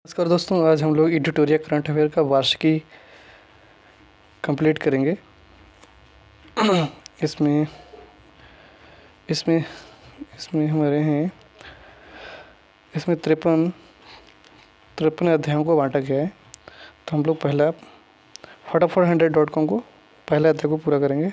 नमस्कार दोस्तों, आज हम लोग एडिटोरियल करंट अफेयर का वार्षिकी कंप्लीट करेंगे। इसमें इसमें इसमें हमारे हैं इसमें 53 अध्यायों को बांटा गया है। तो हम लोग पहला फटाफट 100.com को पहले अध्याय को पूरा करेंगे।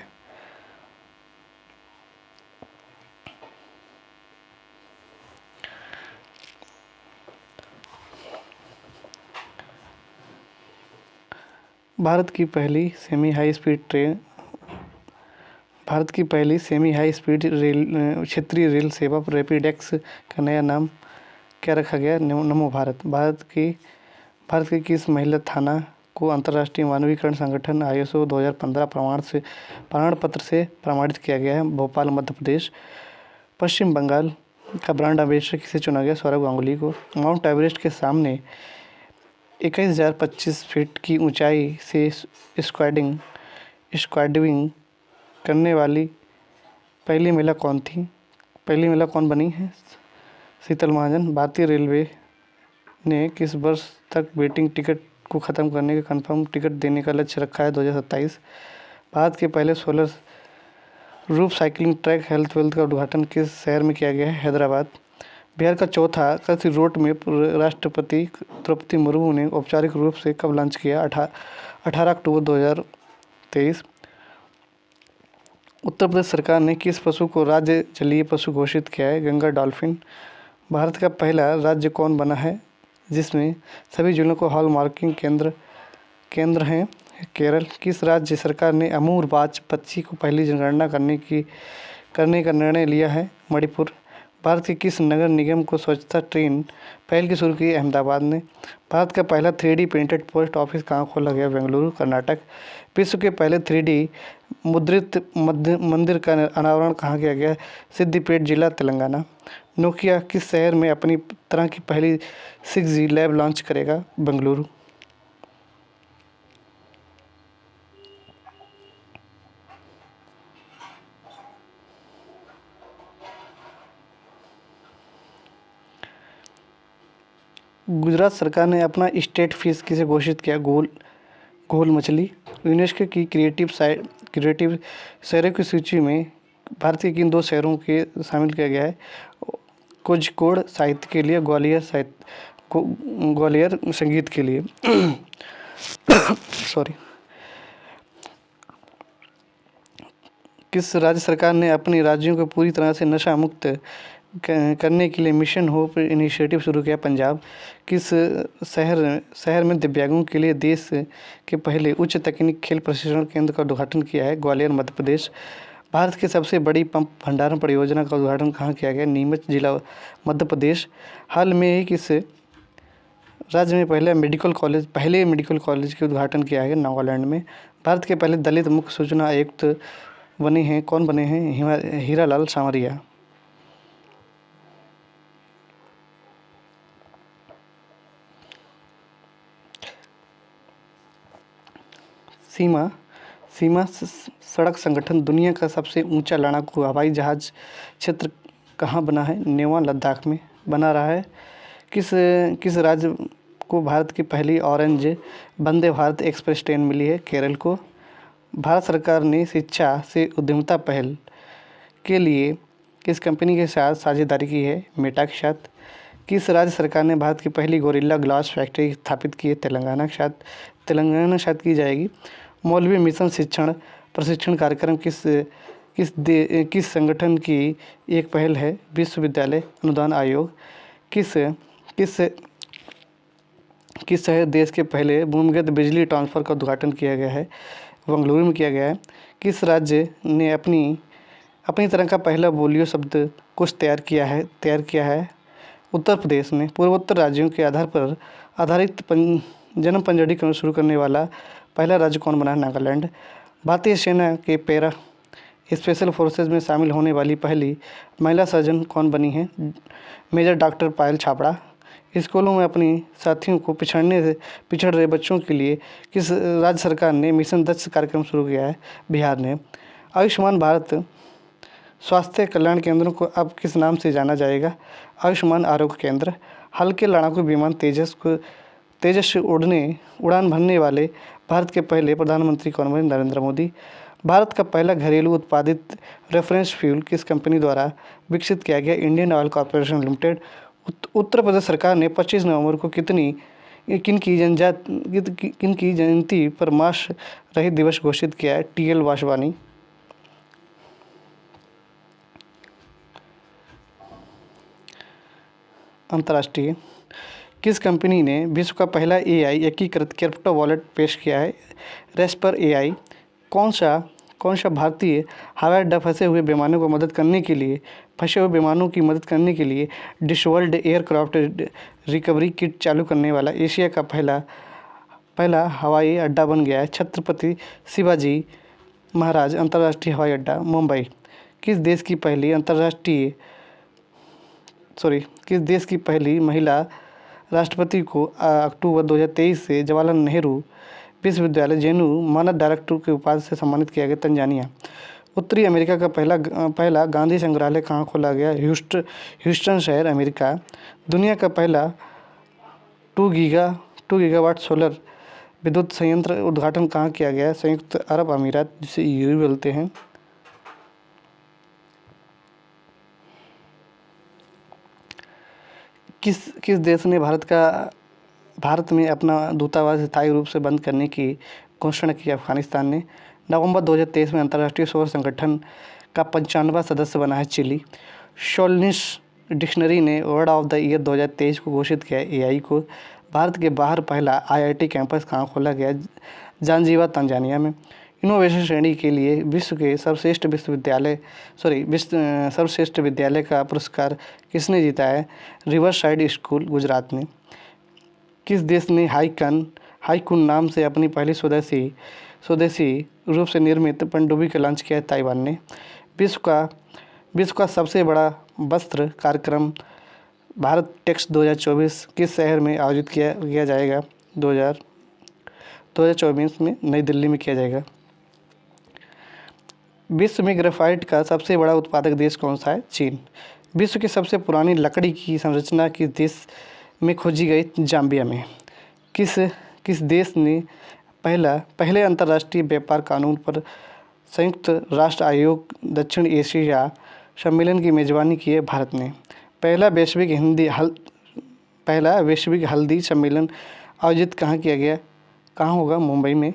भारत की पहली सेमी हाई स्पीड रेल क्षेत्रीय रेल सेवा रैपिडेक्स का नया नाम क्या रखा गया? नमो भारत। भारत की किस महिला थाना को अंतर्राष्ट्रीय मानवीकरण संगठन ISO 2015 प्रमाण पत्र से प्रमाणित किया गया है? भोपाल, मध्य प्रदेश। पश्चिम बंगाल का ब्रांड एम्बेसडर किसे चुना गया? सौरभ गांगुली को। माउंट एवरेस्ट के सामने 21,025 फीट की ऊंचाई से स्काईडाइविंग करने वाली पहली महिला कौन थी? पहली महिला कौन बनी है? शीतल महाजन। भारतीय रेलवे ने किस वर्ष तक वेटिंग टिकट को ख़त्म करने का कंफर्म टिकट देने का लक्ष्य रखा है? 2027। भारत के पहले solar roof cycling track health wealth का उद्घाटन किस शहर में किया गया है? हैदराबाद। बिहार का चौथा कृषि रोड मैप राष्ट्रपति द्रौपदी मुर्मू ने औपचारिक रूप से कब लॉन्च किया? 18 अक्टूबर 2023। उत्तर प्रदेश सरकार ने किस पशु को राज्य जलीय पशु घोषित किया है? गंगा डॉल्फिन। भारत का पहला राज्य कौन बना है जिसमें सभी जिलों को हॉलमार्किंग केंद्र हैं? केरल। किस राज्य सरकार ने अमूर बाज पक्षी को पहली जनगणना करने का निर्णय लिया है? मणिपुर। भारत के किस नगर निगम को स्वच्छता ट्रेन पहल की शुरू की? अहमदाबाद ने। भारत का पहला 3D प्रिंटेड पोस्ट ऑफिस कहाँ खोला गया? बेंगलुरु, कर्नाटक। विश्व के पहले 3D मुद्रित मंदिर का अनावरण कहाँ किया गया? सिद्दिपेट जिला, तेलंगाना। नोकिया किस शहर में अपनी तरह की पहली 6G लैब लॉन्च करेगा? बेंगलुरु। गुजरात सरकार ने अपना स्टेट फिश किसे घोषित किया? घोल मछली। यूनेस्को की क्रिएटिव शहरों की सूची में भारत के किन 2 शहरों के शामिल किया गया है? कोझिकोड साहित्य के लिए, ग्वालियर संगीत के लिए। सॉरी। किस राज्य सरकार ने अपने राज्यों को पूरी तरह से नशा मुक्त करने के लिए मिशन होप इनिशिएटिव शुरू किया? पंजाब। किस शहर में दिव्यांगों के लिए देश के पहले उच्च तकनीक खेल प्रशिक्षण केंद्र का उद्घाटन किया है? ग्वालियर, मध्य प्रदेश। भारत की सबसे बड़ी पंप भंडारण परियोजना का उद्घाटन कहाँ किया गया? नीमच जिला, मध्य प्रदेश। हाल में ही किस राज्य में पहले मेडिकल कॉलेज के उद्घाटन किया है? नागालैंड में। भारत के पहले दलित मुख्य सूचना आयुक्त बने हैं? कौन बने हैं? हीरालाल सामरिया। सीमा सड़क संगठन दुनिया का सबसे ऊंचा लड़ाकू हवाई जहाज क्षेत्र कहाँ बना है? नेवा, लद्दाख में बना रहा है। किस राज्य को भारत की पहली orange Vande Bharat express train मिली है? केरल को। भारत सरकार ने शिक्षा से उद्यमिता पहल के लिए किस कंपनी के साथ साझेदारी की है? मेटा के साथ। किस राज्य सरकार ने भारत की पहली गोरिल्ला ग्लास फैक्ट्री स्थापित की है? तेलंगाना के साथ की जाएगी। मौलवी मिशन प्रशिक्षण कार्यक्रम किस संगठन की एक पहल है? विश्वविद्यालय अनुदान आयोग। किस शहर देश के पहले भूमिगत बिजली ट्रांसफर का उद्घाटन किया गया है? बेंगलुरु में किया गया है। किस राज्य ने अपनी तरह का पहला बोलियो शब्द कुछ तैयार किया है? उत्तर प्रदेश ने। पूर्वोत्तर राज्यों के आधार पर आधारित जन्म पंजीकरण शुरू करने वाला पहला राज्य कौन बना है? नागालैंड। भारतीय सेना के पैरा स्पेशल फोर्सेज में शामिल होने वाली पहली महिला सर्जन कौन बनी है? मेजर डॉक्टर पायल छाबड़ा। स्कूलों में अपनी साथियों को पिछड़ रहे बच्चों के लिए किस राज्य सरकार ने मिशन दक्ष कार्यक्रम शुरू किया है? बिहार ने। आयुष्मान भारत स्वास्थ्य कल्याण केंद्रों को अब किस नाम से जाना जाएगा? आयुष्मान आरोग्य केंद्र। हल्के लड़ाकू विमान तेजस से उड़ान भरने वाले भारत के पहले प्रधानमंत्री कौन बने? नरेंद्र मोदी। भारत का पहला घरेलू उत्पादित रेफरेंस फ्यूल किस कंपनी द्वारा विकसित किया गया? Indian Oil Corporation Limited. Uttar Pradesh सरकार ने 25 नवंबर को किनकी जयंती पर मांस रहित दिवस घोषित किया है? TL वासवानी। अंतर्राष्ट्रीय, किस कंपनी ने विश्व का पहला AI एकीकृत क्रिप्टो वॉलेट पेश किया है? रेस्पर AI। कौन सा भारतीय हवाई अड्डा फंसे हुए विमानों की मदद करने के लिए डिसवर्ल्ड एयरक्राफ्ट रिकवरी किट चालू करने वाला एशिया का पहला हवाई अड्डा बन गया है? छत्रपति शिवाजी महाराज अंतर्राष्ट्रीय हवाई अड्डा, मुंबई। किस देश की पहली महिला राष्ट्रपति को अक्टूबर 2023 से जवाहरलाल नेहरू विश्वविद्यालय जेएनयू मानद डायरेक्टर के उपाधि से सम्मानित किया गया? तंजानिया। उत्तरी अमेरिका का पहला गांधी संग्रहालय कहाँ खोला गया? ह्यूस्टन शहर, अमेरिका। दुनिया का पहला 2 गीगावाट सोलर विद्युत संयंत्र उद्घाटन कहाँ किया गया? संयुक्त अरब अमीरात, जिसे यूएई बोलते हैं। किस देश ने भारत में अपना दूतावास स्थायी रूप से बंद करने की घोषणा की? अफगानिस्तान ने। नवंबर 2023 में अंतर्राष्ट्रीय सौर संगठन का 95वां सदस्य बना है चिली। शोलनिस डिक्शनरी ने वर्ड ऑफ द ईयर 2023 को घोषित किया AI को। भारत के बाहर पहला IIT कैंपस कहाँ खोला गया? जांजीबार, तंजानिया में। इनोवेशन श्रेणी के लिए विश्व के सर्वश्रेष्ठ विद्यालय का पुरस्कार किसने जीता है? रिवर साइड स्कूल, गुजरात ने। किस देश ने हाईकुन नाम से अपनी पहली स्वदेशी रूप से निर्मित पनडुब्बी का लॉन्च किया है? ताइवान ने। विश्व का सबसे बड़ा वस्त्र कार्यक्रम भारत टेक्स 2024 किस शहर में आयोजित किया जाएगा? 2024 में नई दिल्ली में किया जाएगा। विश्व में ग्रेफाइट का सबसे बड़ा उत्पादक देश कौन सा है? चीन। विश्व की सबसे पुरानी लकड़ी की संरचना किस देश में खोजी गई? जाम्बिया में। किस देश ने पहले अंतर्राष्ट्रीय व्यापार कानून पर संयुक्त राष्ट्र आयोग दक्षिण एशिया सम्मेलन की मेजबानी की है? भारत ने। पहला वैश्विक हल्दी सम्मेलन आयोजित कहाँ किया गया? कहाँ होगा? मुंबई में।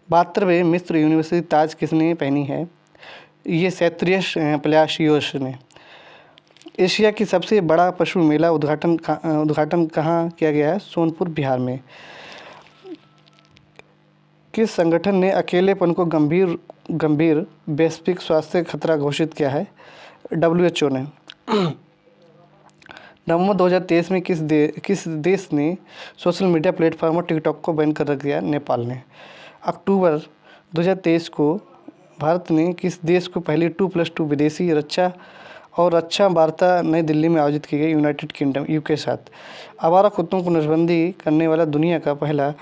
72वें मिस्र यूनिवर्सिटी ताज किसने पहनी है? ये सैत्रियस प्लासियोस ने। एशिया की सबसे बड़ा पशु मेला उद्घाटन कहाँ किया गया है? सोनपुर, बिहार में। किस संगठन ने अकेलेपन को गंभीर वैश्विक स्वास्थ्य खतरा घोषित किया है? WHO ने। नवंबर 2023 में किस देश ने सोशल मीडिया प्लेटफॉर्म टिकटॉक को बैन कर रख दिया? नेपाल ने। अक्टूबर 2023 को भारत ने किस देश को पहली 2+2 विदेशी रक्षा वार्ता नई दिल्ली में आयोजित की गई? यूनाइटेड किंगडम, UK के साथ। आवारा कुत्तों को नसबंदी करने वाला दुनिया का पहला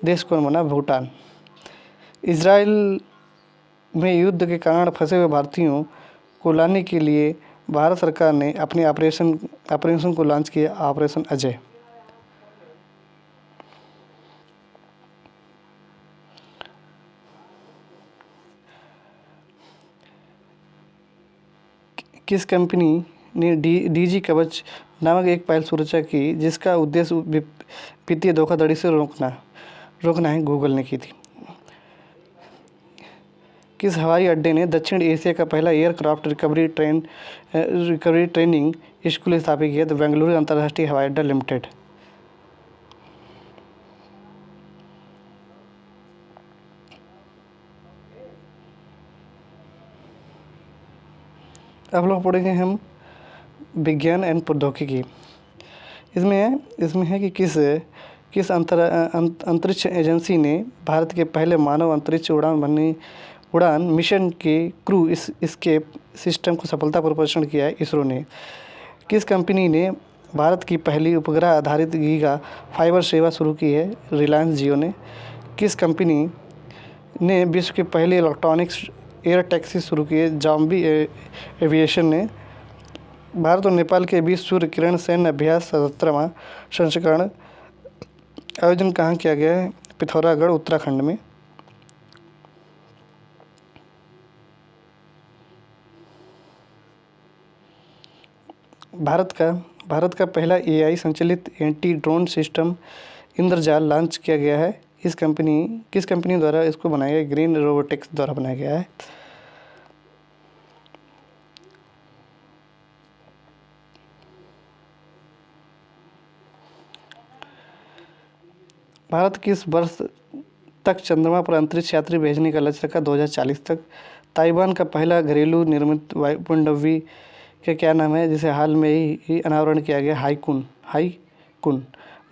देश कौन बना? भूटान। इजराइल में युद्ध के कारण फंसे हुए भारतीयों को लाने के लिए भारत सरकार ने अपने ऑपरेशन को लॉन्च किया, ऑपरेशन अजय। किस कंपनी ने DG कवच नामक एक पहल शुरू की जिसका उद्देश्य वित्तीय धोखाधड़ी से रोकना है? गूगल ने की थी। किस हवाई अड्डे ने दक्षिण एशिया का पहला एयरक्राफ्ट रिकवरी ट्रेनिंग स्कूल स्थापित किया? बेंगलुरु अंतर्राष्ट्रीय हवाई अड्डा लिमिटेड। अब लोग पढ़ेंगे हम विज्ञान एवं प्रौद्योगिकी। इसमें है कि किस अंतरिक्ष एजेंसी ने भारत के पहले मानव अंतरिक्ष उड़ान मिशन के क्रू एस्केप सिस्टम को सफलतापूर्वक परीक्षण किया है? इसरो ने। किस कंपनी ने भारत की पहली उपग्रह आधारित गीगा फाइबर सेवा शुरू की है? रिलायंस जियो ने। किस कंपनी ने विश्व के पहले इलेक्ट्रॉनिक्स एयर टैक्सी शुरू किए? जॉम्बी एविएशन ने। भारत और नेपाल के बीच सूर्य किरण सैन्य अभ्यास 77वां संस्करण आयोजन कहाँ किया गया है? पिथौरागढ़ उत्तराखंड में। भारत का पहला एआई संचालित एंटी ड्रोन सिस्टम इंद्रजाल लॉन्च किया गया है। किस कंपनी द्वारा इसको बनाया गया? ग्रीन रोबोटिक्स द्वारा बनाया गया है। भारत किस वर्ष तक चंद्रमा पर अंतरिक्ष यात्री भेजने का लक्ष्य रखा? 2040 तक। ताइवान का पहला घरेलू निर्मित पनडुब्बी का क्या नाम है, जिसे हाल में ही अनावरण किया गया? हाईकुन।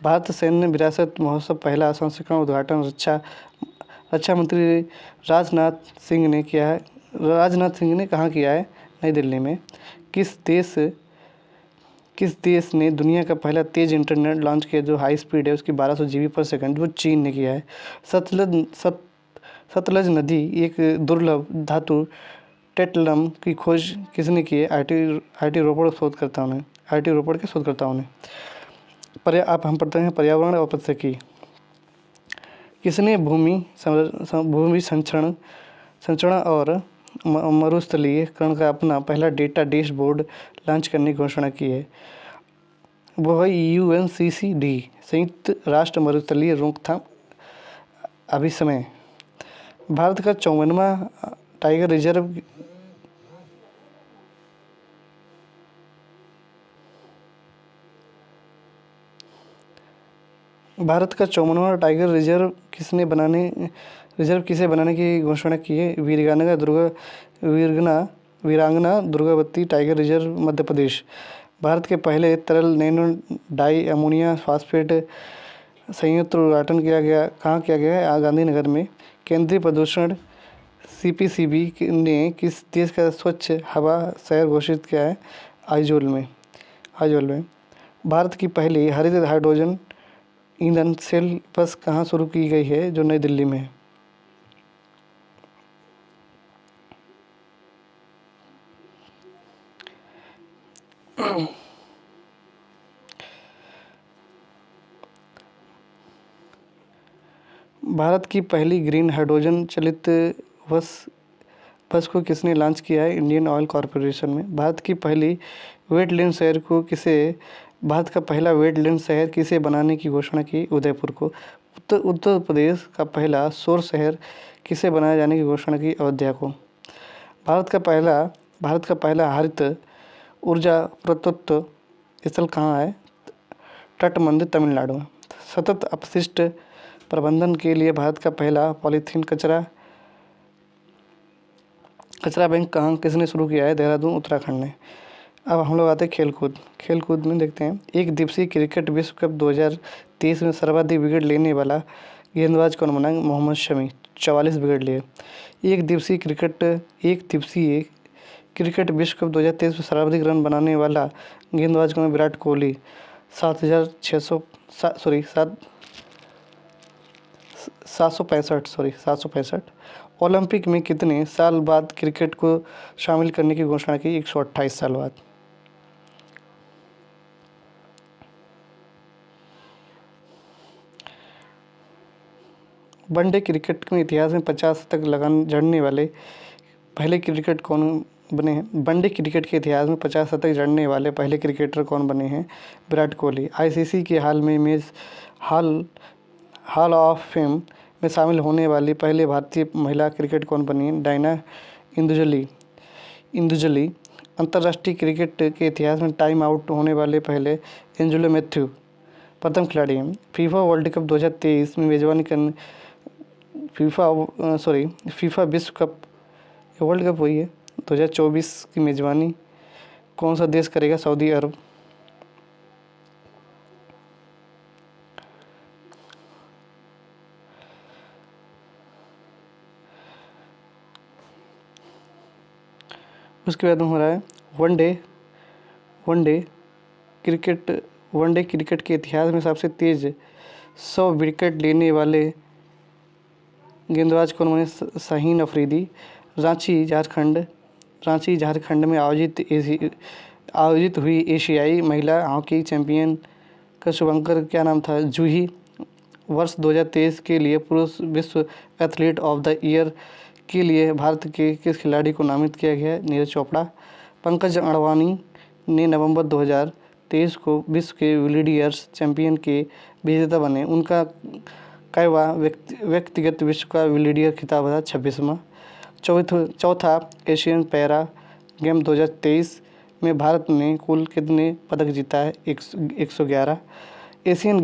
भारत सैन्य विरासत महोत्सव पहला संस्करण उद्घाटन रक्षा मंत्री राजनाथ सिंह ने कहाँ किया है? नई दिल्ली में। किस देश ने दुनिया का पहला तेज इंटरनेट लॉन्च किया जो हाई स्पीड है उसकी 1200 जीबी पर सेकंड? वो चीन ने किया है। सतलज नदी एक दुर्लभ धातु टेट्लम की खोज किसने की है? आईटी रोबोट के शोधकर्ताओं ने। अब हम पढ़ते हैं पर्यावरण और पारिस्थितिकी। किसने भूमि संरक्षण और मरुस्थलीकरण का अपना पहला डेटा डैशबोर्ड लॉन्च करने की घोषणा की है? वो है UNCCD, संयुक्त राष्ट्र मरुस्थलीय रोकथाम अभिसमय। भारत का 54वां टाइगर रिजर्व किसे बनाने की घोषणा की है? वीरांगना दुर्गावती टाइगर रिजर्व मध्य प्रदेश। भारत के पहले तरल नैनो डाई अमोनिया फॉस्फेट संयंत्र उद्घाटन कहाँ किया गया है? गांधीनगर में। केंद्रीय प्रदूषण CPCB ने किस देश का स्वच्छ हवा शहर घोषित किया है? आइजोल में। भारत की पहली हरित हाइड्रोजन ईंधन सेल बस कहाँ शुरू की गई है? जो नई दिल्ली में है। भारत की पहली ग्रीन हाइड्रोजन चलित बस को किसने लॉन्च किया है? इंडियन ऑयल कॉरपोरेशन में। भारत का पहला वेटलैंड शहर किसे बनाने की घोषणा की? उदयपुर को। उत्तर प्रदेश का पहला सौर शहर किसे बनाए जाने की घोषणा की? अयोध्या को। भारत का पहला हरित ऊर्जा प्रत्युत्व स्थल कहाँ है? तटबंध तमिलनाडु में। सतत अपशिष्ट प्रबंधन के लिए भारत का पहला पॉलीथीन कचरा बैंक किसने शुरू किया है? देहरादून उत्तराखंड ने। अब हम लोग आते हैं खेलकूद में देखते हैं। एक दिवसीय क्रिकेट विश्व कप 2023 में सर्वाधिक विकेट लेने वाला गेंदबाज कौन बना? मोहम्मद शमी, 44 विकेट लिए। एक दिवसीय क्रिकेट विश्व कप 2023 में सर्वाधिक रन बनाने वाला गेंदबाज कौन? विराट कोहली, 765। ओलंपिक में कितने साल बाद क्रिकेट को शामिल करने की घोषणा की? 128 साल बाद। वनडे क्रिकेट के इतिहास में 50 शतक जड़ने वाले पहले क्रिकेटर कौन बने हैं? वनडे क्रिकेट के इतिहास में 50 शतक जड़ने वाले पहले क्रिकेटर कौन बने हैं? विराट कोहली। ICC के हॉल ऑफ फेम में शामिल होने वाली पहले भारतीय महिला क्रिकेट कौन बनी? डायना इंदुजली। अंतर्राष्ट्रीय क्रिकेट के इतिहास में टाइम आउट होने वाले पहले एंजेलो मैथ्यू प्रथम खिलाड़ी हैं। फीफा वर्ल्ड कप 2023 में मेजबानी करने फीफा विश्व कप वर्ल्ड कप हुई है 2024 की मेजबानी कौन सा देश करेगा? सऊदी अरब। उसके बाद में हो रहा है वनडे क्रिकेट के इतिहास में सबसे तेज 100 विकेट लेने वाले गेंदबाज कौन बने? शाहीन अफरीदी। रांची झारखंड में आयोजित हुई एशियाई महिला हॉकी चैंपियन का शुभंकर क्या नाम था, जूही। वर्ष 2023 के लिए पुरुष विश्व एथलीट ऑफ द ईयर के लिए भारत के किस खिलाड़ी को नामित किया गया है, नीरज चोपड़ा। पंकज अडवाणी ने नवंबर 2023 को विश्व के विलियर्ड्स चैंपियन के विजेता बने। उनका कईवां व्यक्तिगत विश्व का विलियर्ड खिताब था, 26वां। चौथा एशियन पैरा गेम 2023 में भारत ने कुल कितने पदक जीता है, 111। एशियन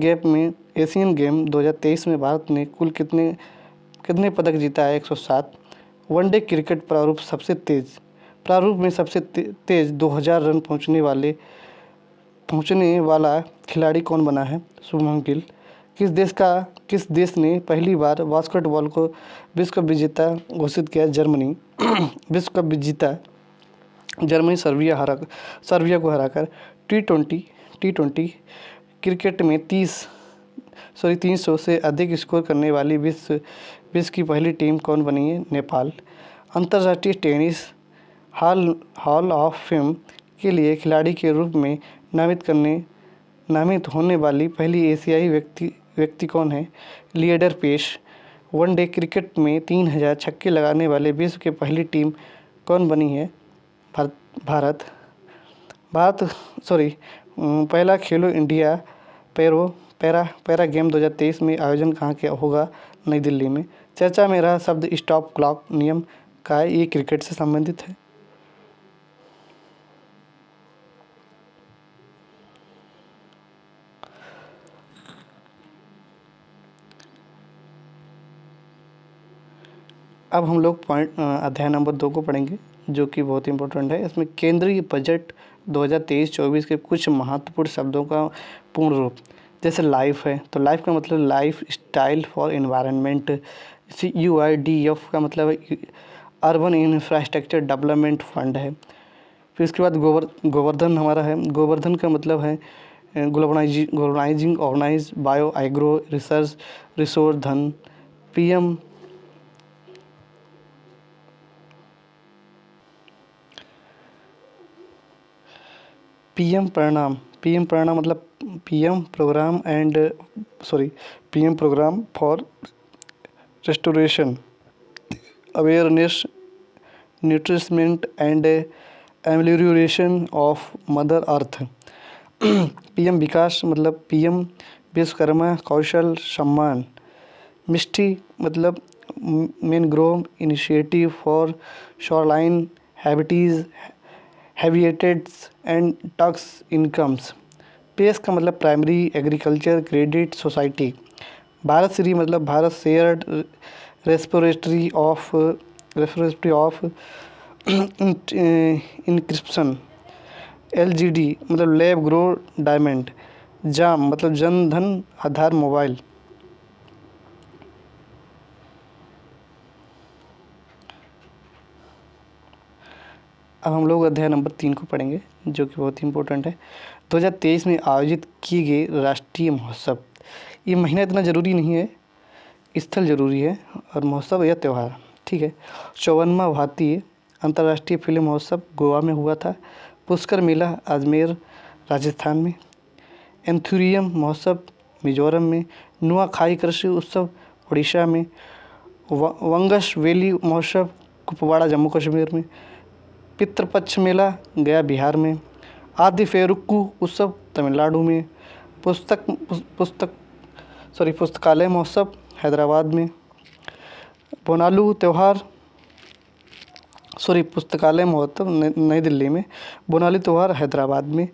गेम 2023 में भारत ने कुल कितने पदक जीता है, 107। वनडे क्रिकेट प्रारूप में सबसे तेज 2000 रन पहुंचने वाला खिलाड़ी कौन बना है, शुभमन गिल। किस देश ने पहली बार बास्केटबॉल को विश्व कप विजेता घोषित किया, जर्मनी। विश्व कप विजेता जर्मनी सर्बिया को हराकर टी20 क्रिकेट में 300 से अधिक स्कोर करने वाली विश्व की पहली टीम कौन बनी है, नेपाल। अंतर्राष्ट्रीय टेनिस हॉल ऑफ फेम के लिए खिलाड़ी के रूप में नामित होने वाली पहली एशियाई व्यक्ति कौन है, लिएंडर पेस। वनडे क्रिकेट में 3000 छक्के लगाने वाले विश्व की पहली टीम कौन बनी है, भारत। पहला खेलो इंडिया पैरा गेम 2023 में आयोजन कहाँ के होगा, नई दिल्ली में। चर्चा में रहा शब्द स्टॉप क्लॉक नियम का है, ये क्रिकेट से संबंधित है। अब हम लोग अध्याय नंबर 2 को पढ़ेंगे, जो कि बहुत इंपॉर्टेंट है। इसमें केंद्रीय बजट 2023-24 के कुछ महत्वपूर्ण शब्दों का पूर्ण रूप, जैसे लाइफ है तो लाइफ का मतलब life style for environment. UIDF का मतलब है अर्बन इंफ्रास्ट्रक्चर डेवलपमेंट फंड है। फिर इसके बाद गोवर्धन हमारा है। गोवर्धन का मतलब है globalising organise bio agro research resource धन। पीएम प्रणाम मतलब PM programme for restoration awareness nourishment and amelioration of mother earth. PM Vikas मतलब पीएम विश्वकर्मा कौशल सम्मान। मिस्टी मतलब mangrove initiative for shoreline habitats and tax incomes. पेस का मतलब primary agriculture credit society. Bharat Shri मतलब Bharat shared repository of inscription. LGD मतलब लैब ग्रो डायमंड। जाम मतलब जन धन आधार मोबाइल। अब हम लोग अध्याय नंबर 3 को पढ़ेंगे, जो कि बहुत ही इंपॉर्टेंट है। 2023 में आयोजित किए गए राष्ट्रीय महोत्सव। ये महीना इतना ज़रूरी नहीं है, स्थल ज़रूरी है, और महोत्सव या त्यौहार, ठीक है। 54वां भारतीय अंतर्राष्ट्रीय फिल्म महोत्सव गोवा में हुआ था। पुष्कर मेला अजमेर राजस्थान में। एंथुरियम महोत्सव मिजोरम में। नुआखाई कृषि उत्सव उड़ीसा में। वंगस वैली महोत्सव कुपवाड़ा जम्मू कश्मीर में। पितृपक्ष मेला गया बिहार में। आदि फेरुक्कू उत्सव तमिलनाडु में। पुस्तकालय महोत्सव हैदराबाद में। पुस्तकालय महोत्सव नई दिल्ली में। बोनाली त्यौहार हैदराबाद में।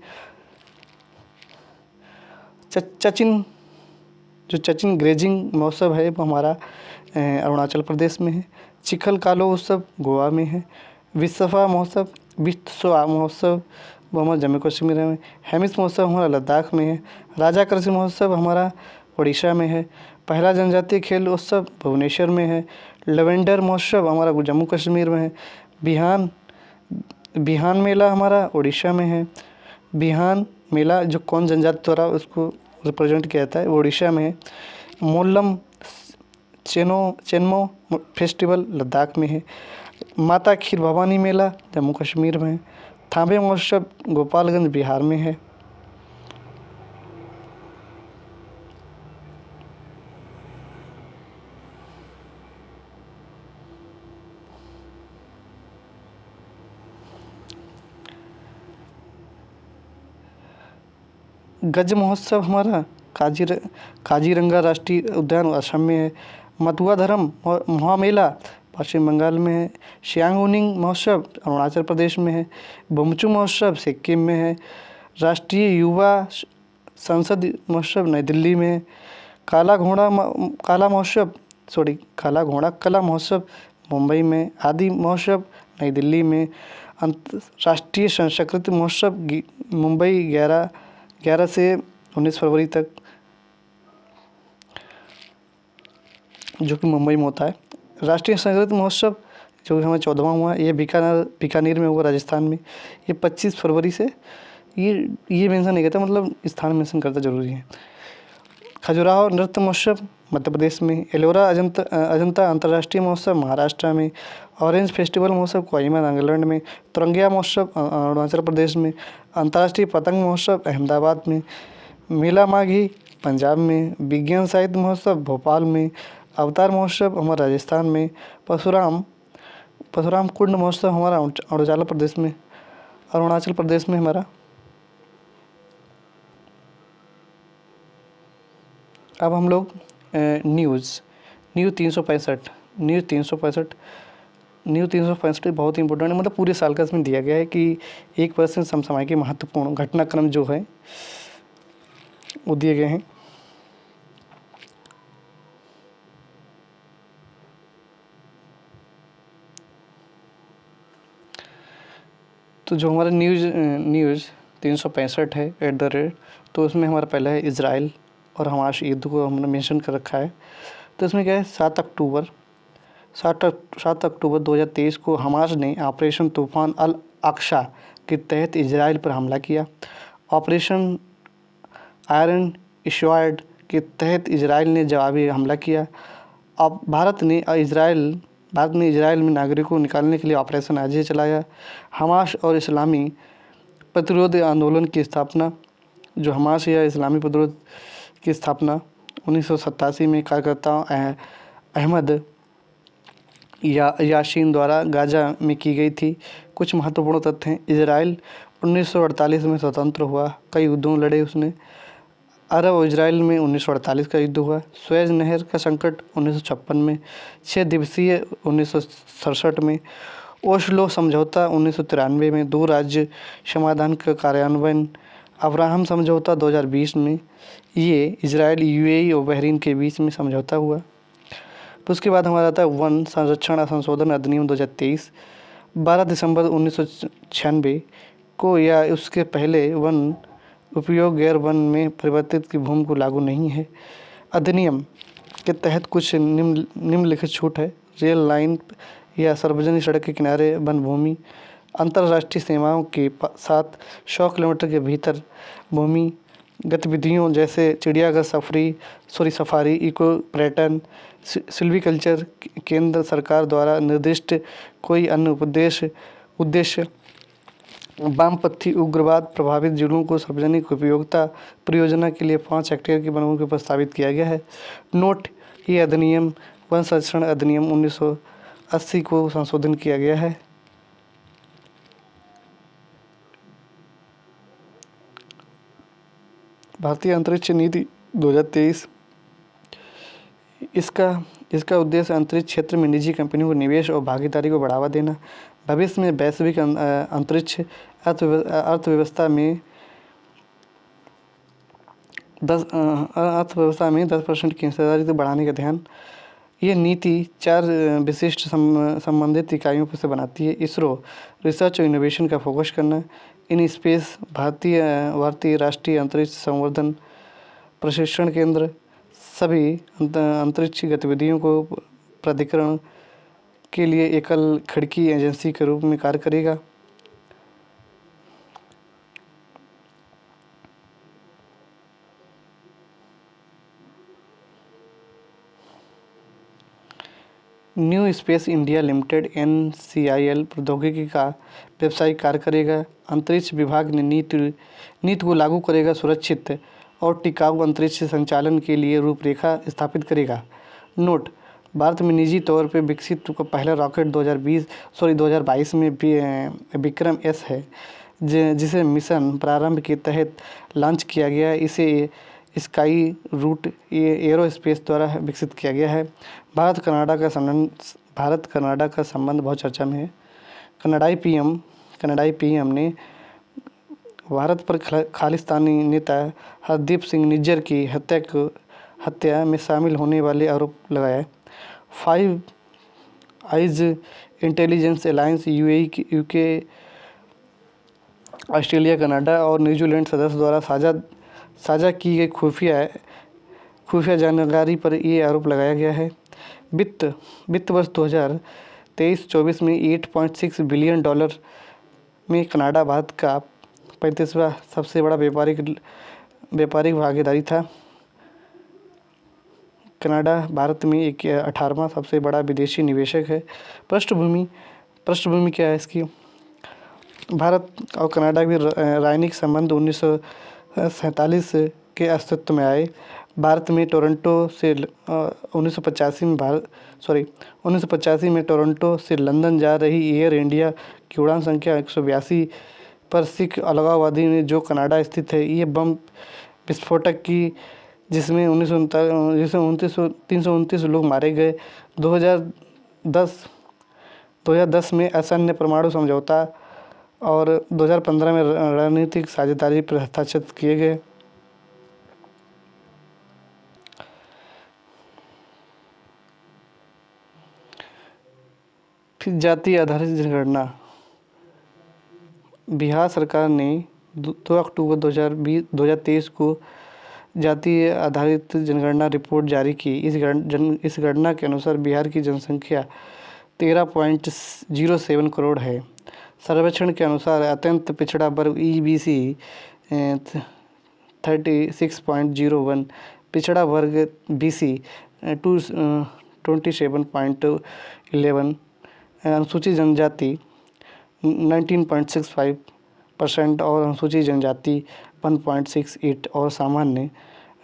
सचिन ग्रेजिंग महोत्सव है वो हमारा अरुणाचल प्रदेश में है। चिखल कालो उत्सव गोवा में है। विश्वा महोत्सव वो हमारा जम्मू कश्मीर में। हेमिस महोत्सव हमारा लद्दाख में है। राजा कृषि महोत्सव हमारा उड़ीसा में है। पहला जनजातीय खेल उत्सव भुवनेश्वर में है। लवेंडर महोत्सव हमारा जम्मू कश्मीर में है। बिहान मेला हमारा उड़ीसा में है। बिहान मेला जो कौन जनजाति द्वारा उसको रिप्रेजेंट किया जाता है वो उड़ीसा में है। मोल्लम चेन्मो फेस्टिवल लद्दाख में है। माता खीर भवानी मेला जम्मू कश्मीर में है। थांबे महोत्सव गोपालगंज बिहार में है। गज महोत्सव हमारा काजीरंगा राष्ट्रीय उद्यान असम में है। मथुआधरम महामेला पश्चिम बंगाल में है। श्यांगुनिंग महोत्सव अरुणाचल प्रदेश में है। बुमचू महोत्सव सिक्किम में है। राष्ट्रीय युवा संसद महोत्सव नई दिल्ली में है। काला घोड़ा कला महोत्सव मुंबई में। आदि महोत्सव नई दिल्ली में। अंतर्राष्ट्रीय संस्कृत महोत्सव मुंबई 11 से 19 फरवरी तक, जो कि मुंबई में होता है। राष्ट्रीय संस्कृत महोत्सव जो कि हमें 14वां हुआ, ये बीकानेर में हुआ राजस्थान में। ये 25 फरवरी से, ये मेंशन नहीं करता, मतलब स्थान मेंशन करता जरूरी है। खजुराहो नृत्य महोत्सव मध्य प्रदेश में। एलोरा अजंता अंतर्राष्ट्रीय महोत्सव महाराष्ट्र में। ऑरेंज फेस्टिवल महोत्सव कोहिमा नागालैंड में। तिरंगा महोत्सव अरुणाचल प्रदेश में। अंतर्राष्ट्रीय पतंग महोत्सव अहमदाबाद में। मेला माघी पंजाब में। विज्ञान साहित्य महोत्सव भोपाल में। अवतार महोत्सव हमारा राजस्थान में। परशुराम कुंड महोत्सव हमारा अरुणाचल प्रदेश में हमारा। अब हम लोग न्यूज़ 365 न्यूज़ 365 बहुत ही इंपॉर्टेंट है, मतलब पूरे साल का इसमें दिया गया है कि 1% समसामयिक के महत्वपूर्ण घटनाक्रम जो है वो दिए गए हैं। तो जो हमारा न्यूज़ 365 है @ तो उसमें हमारा पहला है इजराइल और हमास युद्ध को हमने मेंशन कर रखा है। तो इसमें क्या है, 7 अक्टूबर 2023 को हमास ने ऑपरेशन तूफान अल अक्सा के तहत इजराइल पर हमला किया। ऑपरेशन आयरन स्वर्ड के तहत इजराइल ने जवाबी हमला किया। अब भारत ने इजराइल में नागरिकों को निकालने के लिए ऑपरेशन आजिज़ चलाया। हमास और इस्लामी प्रतिरोध आंदोलन की स्थापना, जो हमास या इस्लामी प्रतिरोध की स्थापना 1987 में कार्यकर्ताओं अहमद याशीन द्वारा गाजा में की गई थी। कुछ महत्वपूर्ण तथ्य हैं। इजराइल 1948 में स्वतंत्र हुआ, कई युद्धों लड़े उसने। अरब और इजराइल में 1948 का युद्ध हुआ। सुएज नहर का संकट 1956 में। 6 दिवसीय 1967 में। ओस्लो समझौता 1993 में। 2 राज्य समाधान का कार्यान्वयन। अब्राहम समझौता 2020 में। ये इजराइल, यूएई और बहरीन के बीच में समझौता हुआ। तो उसके बाद हमारा आता है वन संरक्षण संशोधन अधिनियम 2023। 12 दिसंबर 1996 को या उसके पहले वन उपयोग गैर वन में परिवर्तित की भूमि को लागू नहीं है। अधिनियम के तहत कुछ निम्नलिखित छूट है। रेल लाइन या सार्वजनिक सड़क के किनारे वन भूमि, अंतर्राष्ट्रीय सीमाओं के साथ 100 किलोमीटर के भीतर भूमि, गतिविधियों जैसे चिड़ियाघर सफारी, इको पर्यटन, सिल्वीकल्चर, केंद्र सरकार द्वारा निर्दिष्ट कोई अन्य उद्देश्य, वामपंथी उग्रवाद प्रभावित जिलों को सार्वजनिक उपयोगिता परियोजना के लिए 5 हेक्टेयर की वनभूमि को प्रस्तावित किया गया है। नोट, ये अधिनियम वन संरक्षण अधिनियम 1980 को संशोधन किया गया है। भारतीय अंतरिक्ष नीति 2023, इसका उद्देश्य अंतरिक्ष क्षेत्र में निजी कंपनियों को निवेश और भागीदारी को बढ़ावा देना, भविष्य में वैश्विक अंतरिक्ष अर्थव्यवस्था में 10% की हिस्सेदारी को बढ़ाने का ध्यान। ये नीति 4 विशिष्ट संबंधित इकाइयों पर से बनाती है। इसरो, रिसर्च और इनोवेशन का फोकस करना। इन स्पेस, भारतीय राष्ट्रीय अंतरिक्ष संवर्धन प्रशिक्षण केंद्र सभी अंतरिक्ष गतिविधियों को प्राधिकरण के लिए एकल खिड़की एजेंसी के रूप में कार्य करेगा। New space India limited NCIL प्रौद्योगिकी का व्यावसायिक कार्य करेगा। अंतरिक्ष विभाग ने नीति को लागू करेगा, सुरक्षित और टिकाऊ अंतरिक्ष संचालन के लिए रूपरेखा स्थापित करेगा। नोट: भारत में निजी तौर पर विकसित पहला रॉकेट 2022 में विक्रम एस है, जिसे मिशन प्रारंभ के तहत लॉन्च किया गया। इसे स्काई रूट एरोस्पेस द्वारा विकसित किया गया है। भारत कनाडा का संबंध बहुत चर्चा में है। कनाडाई पीएम ने भारत पर खालिस्तानी नेता हरदीप सिंह निज्जर की हत्या में शामिल होने वाले आरोप लगाया। Five eyes intelligence alliance UK, Australia, Canada और न्यूजीलैंड सदस्य द्वारा साझा की गई खुफिया जानकारी पर ये आरोप लगाया गया है। वित्त वर्ष 2023-24 में $8.6 बिलियन में कनाडा भारत का 35वां सबसे बड़ा व्यापारिक भागीदारी था। कनाडा भारत में 18वां सबसे बड़ा विदेशी निवेशक है। पृष्ठभूमि क्या है इसकी? भारत और कनाडा के राजनीतिक संबंध 1947 के अस्तित्व में आए। भारत में टोरंटो से 1985 में टोरंटो से लंदन जा रही एयर इंडिया की उड़ान संख्या 182 पर सिख अलगाववादी ने, जो कनाडा स्थित है, ये बम विस्फोटक की, जिसमें 329 लोग मारे गए। 2010 में असन्य परमाणु समझौता और 2015 में रणनीतिक साझेदारी पर हस्ताक्षर किए गए। फिर जाति आधारित जनगणना। बिहार सरकार ने 2 अक्टूबर 2023 को जातीय आधारित जनगणना रिपोर्ट जारी की। इस गणना के अनुसार बिहार की जनसंख्या 13.07 करोड़ है। सर्वेक्षण के अनुसार अत्यंत पिछड़ा वर्ग EBC 36.01, पिछड़ा वर्ग BC 27.11, अनुसूचित जनजाति 19.65% और अनुसूचित जनजाति 1.68 और सामान्य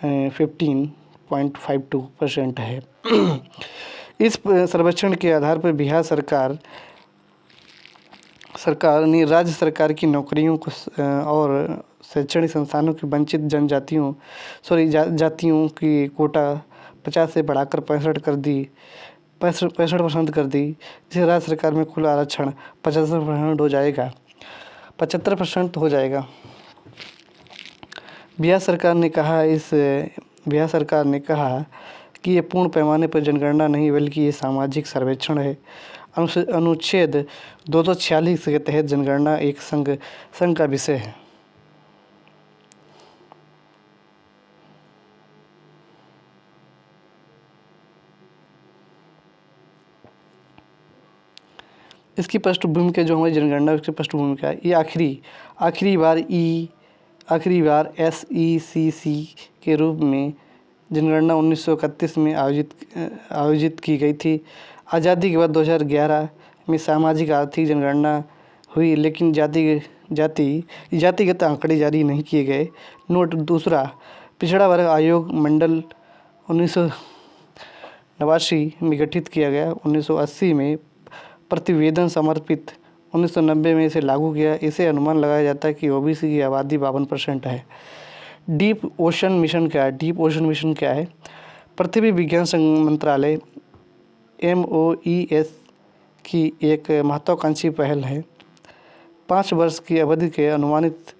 15.52% है। इस सर्वेक्षण के आधार पर बिहार सरकार ने राज्य सरकार की नौकरियों को और शैक्षणिक संस्थानों की वंचित जातियों की कोटा 50 से बढ़ाकर 65% कर दी, जिसे राज्य सरकार में कुल आरक्षण 75% हो जाएगा। बिहार सरकार ने कहा कि ये पूर्ण पैमाने पर जनगणना नहीं बल्कि ये सामाजिक सर्वेक्षण है। अनुच्छेद 246 के तहत जनगणना एक संघ का विषय है। इसकी पृष्ठभूमि के जो हमारी जनगणना उसकी पृष्ठभूमि क्या है? ये आखिरी बार SECC के रूप में जनगणना 1931 में आयोजित की गई थी। आज़ादी के बाद 2011 में सामाजिक आर्थिक जनगणना हुई, लेकिन जातिगत आंकड़े जारी नहीं किए गए। नोट: दूसरा पिछड़ा वर्ग आयोग मंडल 1989 में गठित किया गया। 1980 में प्रतिवेदन समर्पित, 1990 में इसे लागू किया। इसे अनुमान लगाया जाता है कि OBC की आबादी 52% है। डीप ओशन मिशन क्या है? पृथ्वी विज्ञान मंत्रालय MOES की एक महत्वाकांक्षी पहल है। 5 वर्ष की अवधि के अनुमानित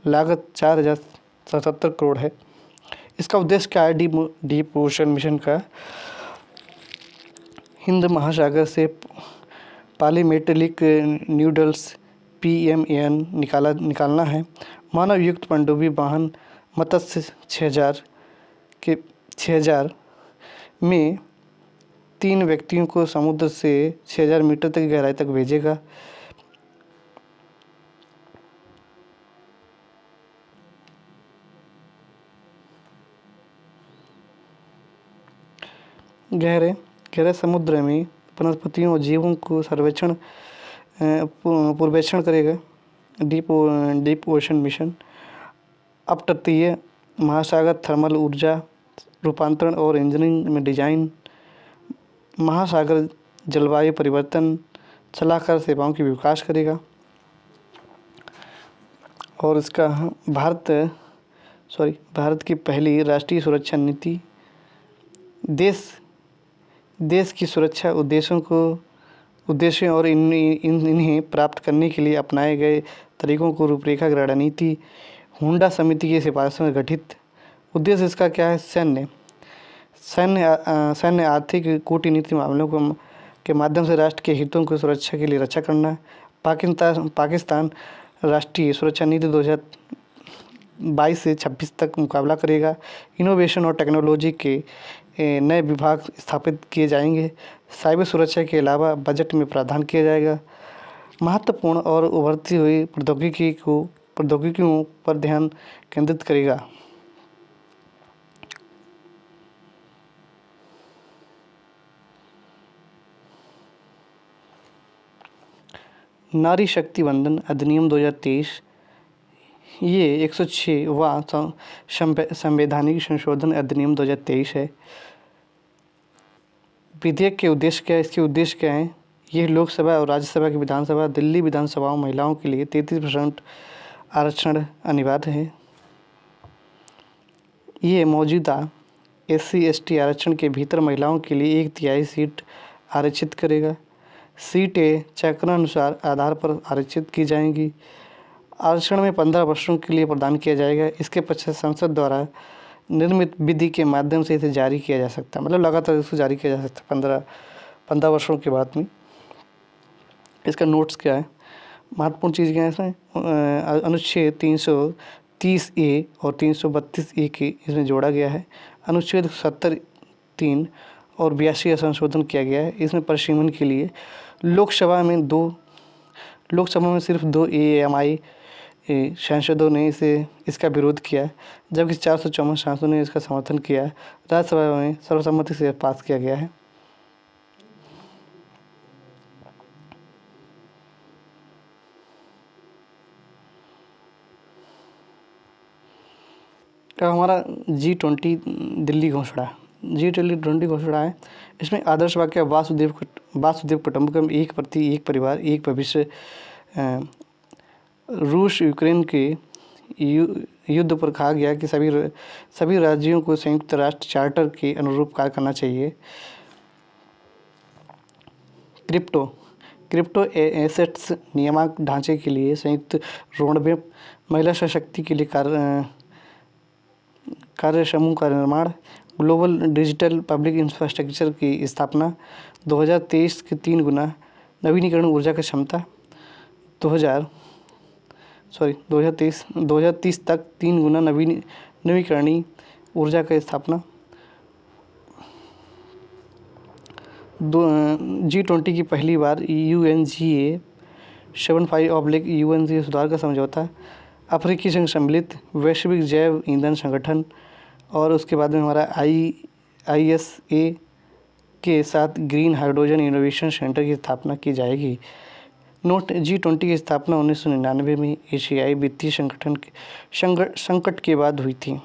लागत 4077 करोड़ है। इसका उद्देश्य क्या है? डीप ओशन मिशन का हिंद महासागर से पॉलीमेटेलिक न्यूडल्स PMAN निकालना है। मानव युक्त पनडुब्बी वाहन मत्स्य 6000 में 3 व्यक्तियों को समुद्र से 6000 मीटर तक गहराई तक भेजेगा। गहरे समुद्र में वनस्पतियों और जीवों को पूर्वेक्षण करेगा। डीप ओशन मिशन अपतटीय महासागर थर्मल ऊर्जा रूपांतरण और इंजीनियरिंग में डिजाइन, महासागर जलवायु परिवर्तन सलाहकार सेवाओं की विकास करेगा। और इसका भारत की पहली राष्ट्रीय सुरक्षा नीति देश की सुरक्षा उद्देश्यों और इन्हें प्राप्त करने के लिए अपनाए गए तरीकों को रूपरेखा रणनीति हुंडा समिति की सिफारिशों में गठित। उद्देश्य इसका क्या है? सैन्य आर्थिक कूटनीति मामलों के माध्यम से राष्ट्र के हितों की सुरक्षा के लिए रक्षा करना। पाकिस्तान राष्ट्रीय सुरक्षा नीति 2022 से 26 तक मुकाबला करेगा। इनोवेशन और टेक्नोलॉजी के नए विभाग स्थापित किए जाएंगे। साइबर सुरक्षा के अलावा बजट में प्रावधान किया जाएगा। महत्वपूर्ण और उभरती हुई प्रौद्योगिकियों पर ध्यान केंद्रित करेगा। नारी शक्ति वंदन अधिनियम 2023 ये 106वां संवैधानिक संशोधन अधिनियम 2023 है। विधेयक के उद्देश्य क्या है? इसके उद्देश्य क्या है? यह लोकसभा और राज्यसभा की विधानसभा, दिल्ली विधानसभाओं महिलाओं के लिए 33% आरक्षण अनिवार्य है। ये मौजूदा SC/ST आरक्षण के भीतर महिलाओं के लिए 1/3 सीट आरक्षित करेगा। सीटें चक्रानुसार आधार पर आरक्षित की जाएंगी। आरक्षण में 15 वर्षों के लिए प्रदान किया जाएगा। इसके पश्चात संसद द्वारा निर्मित विधि के माध्यम से इसे जारी किया जा सकता है, मतलब लगातार इसको जारी किया जा सकता है 15 वर्षों के बाद में। इसका नोट्स क्या है? महत्वपूर्ण चीज़ क्या है इसमें? अनुच्छेद 330A और 332A के इसमें जोड़ा गया है। अनुच्छेद 70(3) और 82 का संशोधन किया गया है। इसमें परिसीमन के लिए लोकसभा में सिर्फ 2 AMI सांसदों ने इसका विरोध किया, जबकि 454 सांसदों ने इसका समर्थन किया। राज्यसभा में सर्वसम्मति से पास किया गया है। तो हमारा G20 दिल्ली घोषणा है। इसमें आदर्श वाक्य वासुदेव कुटुंबकम, एक प्रति एक परिवार एक भविष्य। रूस यूक्रेन के युद्ध पर कहा गया कि सभी राज्यों को संयुक्त राष्ट्र चार्टर के अनुरूप कार्य करना चाहिए। क्रिप्टो एसेट्स नियामक ढांचे के लिए संयुक्त रोडमैप, महिला सशक्ति के लिए कार्य समूह का निर्माण, ग्लोबल डिजिटल पब्लिक इंफ्रास्ट्रक्चर की स्थापना, 2023 के 3 गुना नवीनीकरण ऊर्जा की क्षमता, 2030 तक 3 गुना नवीकरणीय ऊर्जा की स्थापना। G20 की पहली बार UNGA 75/UNGA सुधार का समझौता, अफ्रीकी संघ सम्मिलित वैश्विक जैव ईंधन संगठन, और उसके बाद में हमारा ISA के साथ ग्रीन हाइड्रोजन इनोवेशन सेंटर की स्थापना की जाएगी। नोट: G20 की स्थापना 1999 में एशियाई वित्तीय संकट के बाद हुई थी।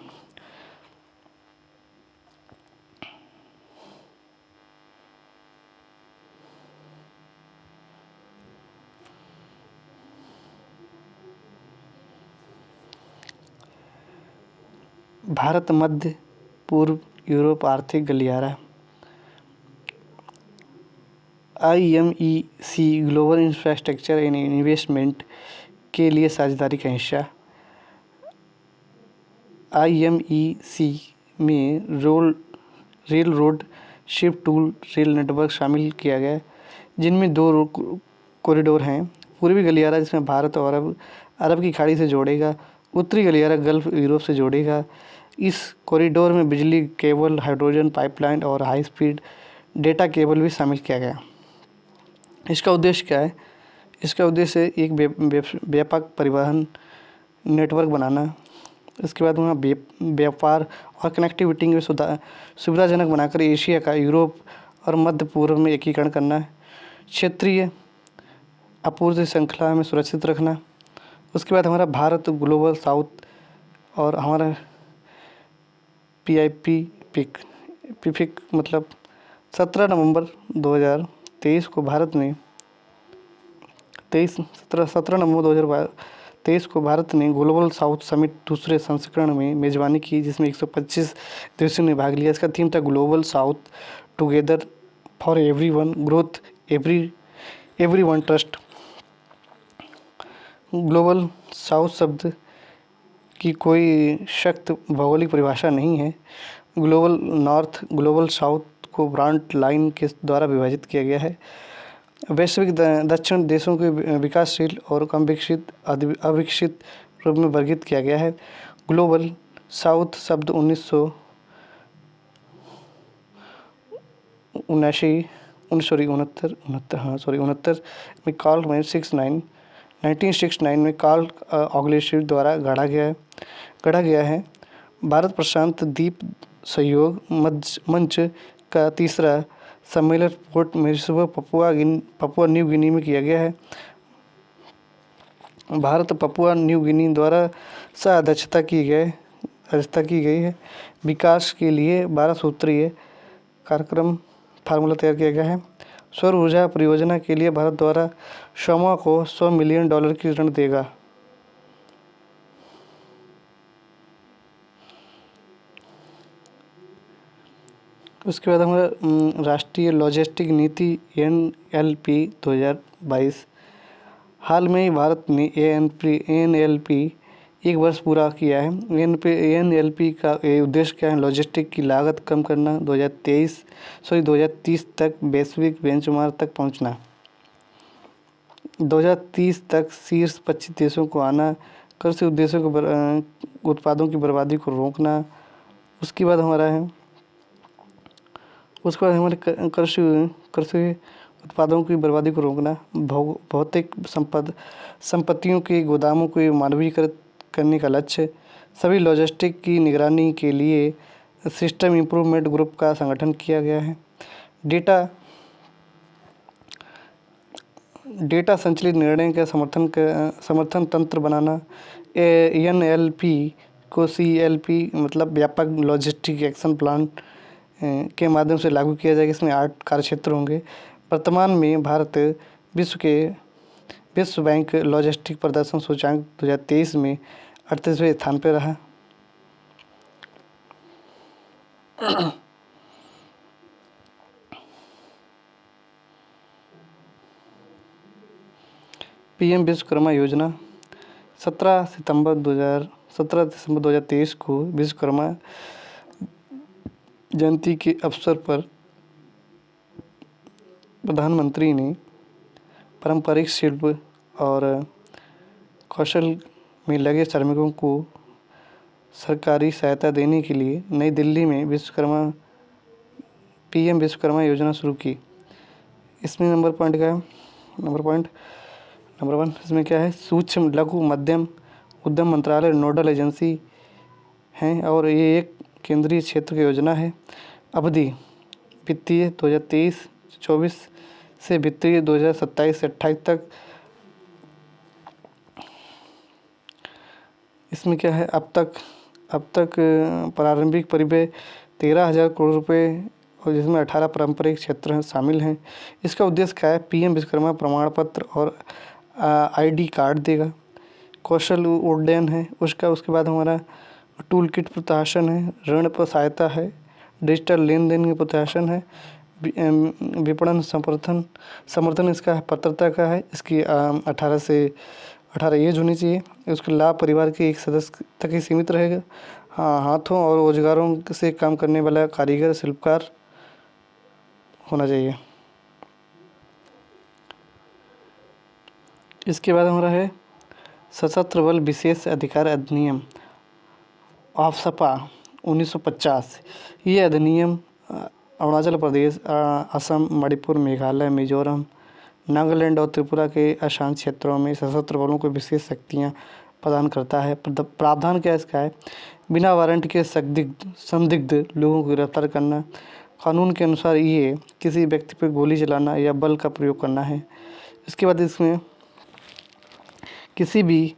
भारत मध्य पूर्व यूरोप आर्थिक गलियारा IMEC global infrastructure and investment के लिए साझेदारी का हिस्सा। IMEC में rail road ship tool rail network शामिल किया गया, जिनमें 2 कॉरिडोर हैं। पूर्वी गलियारा जिसमें भारत और अरब की खाड़ी से जोड़ेगा, उत्तरी गलियारा गल्फ यूरोप से जोड़ेगा। इस कॉरिडोर में बिजली केबल, हाइड्रोजन पाइपलाइन और हाई स्पीड डेटा केबल भी शामिल किया गया। इसका उद्देश्य क्या है? इसका उद्देश्य एक व्यापक परिवहन नेटवर्क बनाना, इसके बाद वहाँ व्यापार और कनेक्टिविटी में सुविधाजनक बनाकर एशिया का यूरोप और मध्य पूर्व में एकीकरण करना है। क्षेत्रीय आपूर्ति श्रृंखला में सुरक्षित रखना। उसके बाद हमारा भारत ग्लोबल साउथ और हमारा PIP पिक मतलब 17 नवंबर 2023 को भारत ने 17 नवंबर 2023 को भारत ने ग्लोबल साउथ समिट दूसरे संस्करण में मेजबानी की, जिसमें 125 देशों ने भाग लिया। इसका थीम था global south together for everyone growth everyone trust. Global south शब्द की कोई सख्त भौगोलिक परिभाषा नहीं है। ग्लोबल नॉर्थ ग्लोबल साउथ को ब्रॉड लाइन के द्वारा विभाजित किया गया है। वैश्विक दक्षिण देशों के विकासशील और कम विकसित अविकसित रूप में वर्गीकृत किया गया है। ग्लोबल साउथ शब्द 1969 में कार्ल ऑगलेशियर द्वारा गढ़ा गया है। भारत प्रशांत द्वीप सहयोग मंच का तीसरा सम्मेलन Port Moresby Papua New Guinea में किया गया है। भारत पपुआ न्यू गिनी द्वारा सह अध्यक्षता की गई है। विकास के लिए 12 सूत्रीय कार्यक्रम फार्मूला तैयार किया गया है। सौर ऊर्जा परियोजना के लिए भारत द्वारा शोमा को $100 मिलियन की ऋण देगा। उसके बाद हमारा राष्ट्रीय लॉजिस्टिक नीति NLP 2022। हाल में ही भारत ने NLP 1 वर्ष पूरा किया है। NLP का उद्देश्य क्या है? लॉजिस्टिक की लागत कम करना, 2030 तक वैश्विक बेंचमार्क तक पहुंचना, 2030 तक शीर्ष 25 देशों को आना, कृषि उद्देश्यों को उत्पादों की बर्बादी को रोकना। उसके बाद हमारे कृषि उत्पादों की बर्बादी को रोकना, भौतिक संपत्तियों के गोदामों को मानवीकृत करने का लक्ष्य। सभी लॉजिस्टिक की निगरानी के लिए सिस्टम इम्प्रूवमेंट ग्रुप का संगठन किया गया है। डेटा संचालित निर्णय का समर्थन तंत्र बनाना। NLP को CLP मतलब व्यापक लॉजिस्टिक एक्शन प्लान के माध्यम से लागू किया जाएगा। इसमें 8 कार्यक्षेत्र होंगे। वर्तमान में भारत विश्व बैंक लॉजिस्टिक प्रदर्शन सूचकांक 2023 में 38वें स्थान पर रहा। PM विश्वकर्मा योजना 17 दिसंबर 2023 को विश्वकर्मा जयंती के अवसर पर प्रधानमंत्री ने पारंपरिक शिल्प और कौशल में लगे श्रमिकों को सरकारी सहायता देने के लिए नई दिल्ली में PM विश्वकर्मा योजना शुरू की। इसमें नंबर वन इसमें क्या है? सूक्ष्म लघु मध्यम उद्यम मंत्रालय नोडल एजेंसी है और ये एक केंद्रीय क्षेत्र की योजना है। अवधि वित्तीय 2023-24 से वित्तीय 2027 से 28 तक। इसमें क्या है? अब तक प्रारंभिक परिव्यय 13,000 करोड़ रुपए और जिसमें 18 पारंपरिक क्षेत्र शामिल हैं। इसका उद्देश्य क्या है? PM विश्वकर्मा प्रमाण पत्र और ID कार्ड देगा। कौशल उड्डयन है उसके बाद हमारा टूल किट प्रोत्साहन है, ऋण पर सहायता है, डिजिटल लेन देन की प्रोत्साहन है, विपणन समर्थन इसका पात्रता का है। इसकी 18 से 18 एज होनी चाहिए। उसके लाभ परिवार के एक सदस्य तक ही सीमित रहेगा। हाथों और रोजगारों से काम करने वाला कारीगर शिल्पकार होना चाहिए। इसके बाद हमारा है सशस्त्र बल विशेष अधिकार अधिनियम AFSPA 1950। ये अधिनियम अरुणाचल प्रदेश, असम, मणिपुर, मेघालय, मिजोरम, नागालैंड और त्रिपुरा के अशांत क्षेत्रों में सशस्त्र बलों को विशेष शक्तियाँ प्रदान करता है। प्रावधान क्या इसका है? बिना वारंट के संदिग्ध लोगों को गिरफ्तार करना, कानून के अनुसार ये किसी व्यक्ति पर गोली चलाना या बल का प्रयोग करना है। इसके बाद इसमें किसी भी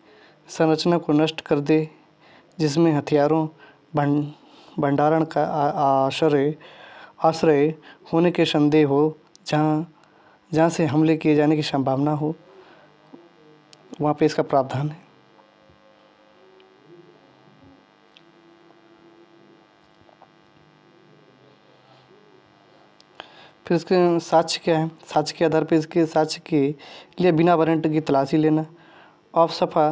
संरचना को नष्ट कर दे जिसमें हथियारों भंडारण का आश्रय होने के संदेह हो, जहाँ से हमले किए जाने की संभावना हो, वहाँ पे इसका प्रावधान है। फिर इसके साक्ष्य क्या है? साक्ष्य के आधार पर इसके साक्ष्य के लिए बिना वारंट की तलाशी लेना। औसफा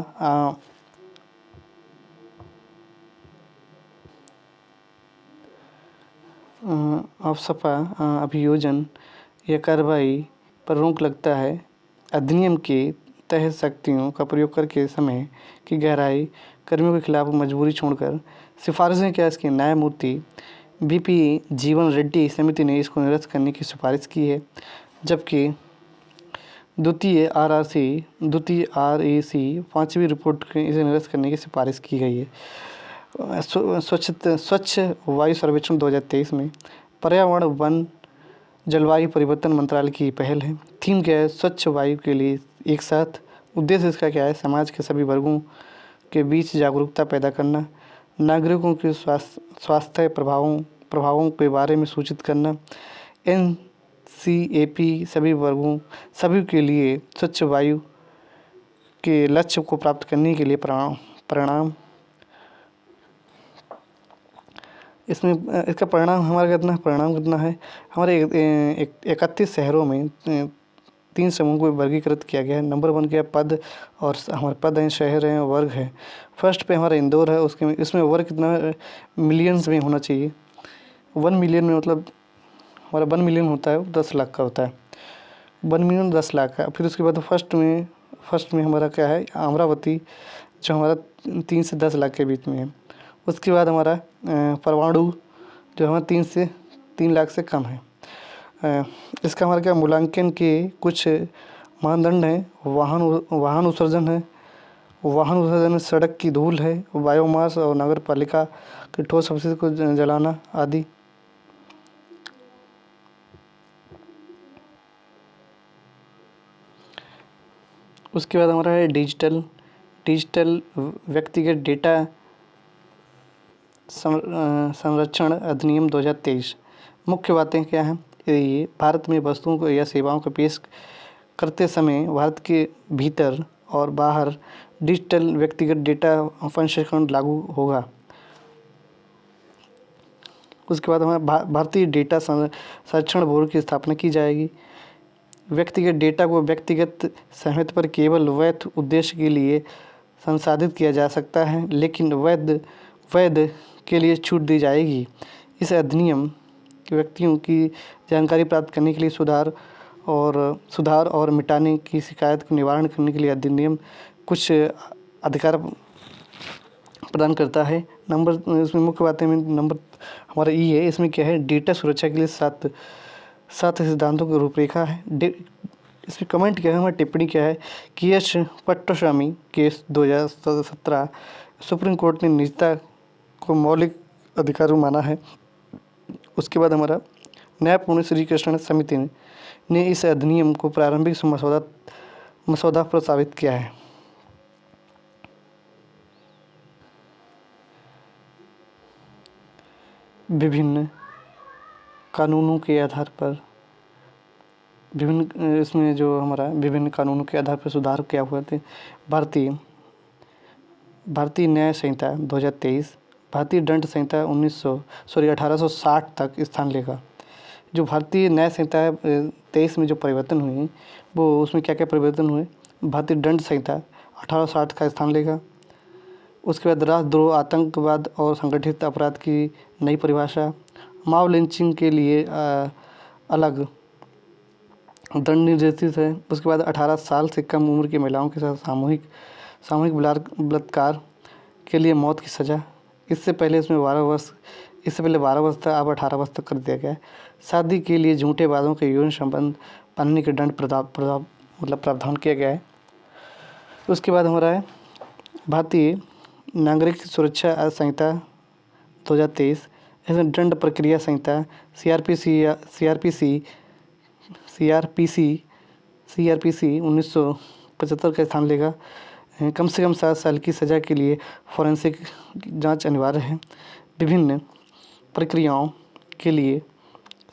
अभियोजन या कार्रवाई पर रोक लगता है। अधिनियम के तहत शक्तियों का प्रयोग करके समय की गहराई कर्मियों के खिलाफ मजबूरी छोड़कर सिफारिशें क्या इसकी न्यायमूर्ति बीपी जीवन रेड्डी समिति ने इसको निरस्त करने की सिफारिश की है, जबकि द्वितीय REC 5वीं रिपोर्ट में इसे निरस्त करने की सिफारिश की गई है। स्वच्छ वायु सर्वेक्षण 2023 में पर्यावरण वन जलवायु परिवर्तन मंत्रालय की पहल है। थीम क्या है? स्वच्छ वायु के लिए एक साथ। उद्देश्य इसका क्या है? समाज के सभी वर्गों के बीच जागरूकता पैदा करना, नागरिकों के स्वास्थ्य प्रभावों के बारे में सूचित करना। NCAP सभी के लिए स्वच्छ वायु के लक्ष्य को प्राप्त करने के लिए परिणाम इसमें इसका परिणाम कितना है? हमारे 31 शहरों में 3 समूह को वर्गीकृत किया गया है। नंबर 1 क्या पद, और हमारे पद हैं, शहर हैं, वर्ग है। फर्स्ट पे हमारा इंदौर है। इसमें वर्ग कितना मिलियंस में होना चाहिए। 1 मिलियन में मतलब हमारा 1 मिलियन होता है, 10 लाख का होता है। 1 मिलियन 10 लाख का। फिर उसके बाद फर्स्ट में हमारा क्या है? अमरावती, जो हमारा 3 से 10 लाख के बीच में है। उसके बाद हमारा परमाणु, जो हमारा 3 लाख से कम है। इसका हमारा क्या मूल्यांकन के कुछ मानदंड हैं। वाहन उत्सर्जन है, सड़क की धूल है, बायोमास और नगर पालिका के ठोस अपशिष्ट को जलाना आदि। उसके बाद हमारा है डिजिटल व्यक्तिगत डेटा संरक्षण अधिनियम 2023। मुख्य बातें क्या हैं? ये भारत में वस्तुओं को या सेवाओं को पेश करते समय भारत के भीतर और बाहर डिजिटल व्यक्तिगत डेटा पंजीकरण लागू होगा। उसके बाद हमारा भारतीय डेटा संरक्षण बोर्ड की स्थापना की जाएगी। व्यक्तिगत डेटा को व्यक्तिगत सहमति पर केवल वैध उद्देश्य के लिए संसाधित किया जा सकता है, लेकिन वैध के लिए छूट दी जाएगी। इस अधिनियम व्यक्तियों की जानकारी प्राप्त करने के लिए सुधार और मिटाने की शिकायत का निवारण करने के लिए अधिनियम कुछ अधिकार प्रदान करता है। इसमें मुख्य बातें में नंबर हमारा ई है। इसमें क्या है? डेटा सुरक्षा के लिए 7 सिद्धांतों की रूपरेखा है। इसमें कमेंट क्या है? हमारी टिप्पणी क्या है? कि एच पट्टास्वामी केस 2017 सुप्रीम कोर्ट ने निजता को मौलिक अधिकार माना है। उसके बाद हमारा न्यायपूर्ण श्री कृष्ण समिति ने इस अधिनियम को प्रारंभिक मसौदा प्रस्तावित किया है। विभिन्न कानूनों के आधार पर इसमें जो हमारा विभिन्न कानूनों के आधार पर सुधार क्या हुए थे? भारतीय न्याय संहिता 2023, भारतीय दंड संहिता 1860 तक स्थान लेगा। जो भारतीय न्याय संहिता 23 में जो परिवर्तन हुए, वो उसमें क्या क्या परिवर्तन हुए? भारतीय दंड संहिता 1860 का स्थान लेगा। उसके बाद राष्ट्रद्रोह, आतंकवाद और संगठित अपराध की नई परिभाषा, मॉब लिंचिंग के लिए अलग दंड निर्देशित है। उसके बाद 18 साल से कम उम्र की महिलाओं के साथ सामूहिक बलात्कार के लिए मौत की सज़ा। इससे पहले 12 वर्ष था, अब 18 वर्ष तक कर दिया गया है। शादी के लिए झूठे वादों के यौन संबंध बनने के दंड प्रावधान किया गया है। उसके बाद हमारा है भारतीय नागरिक सुरक्षा संहिता 2023, ऐसे दंड प्रक्रिया संहिता सीआरपीसी 1975 का स्थान लेगा। कम से कम 7 साल की सज़ा के लिए फॉरेंसिक जांच अनिवार्य है। विभिन्न प्रक्रियाओं के लिए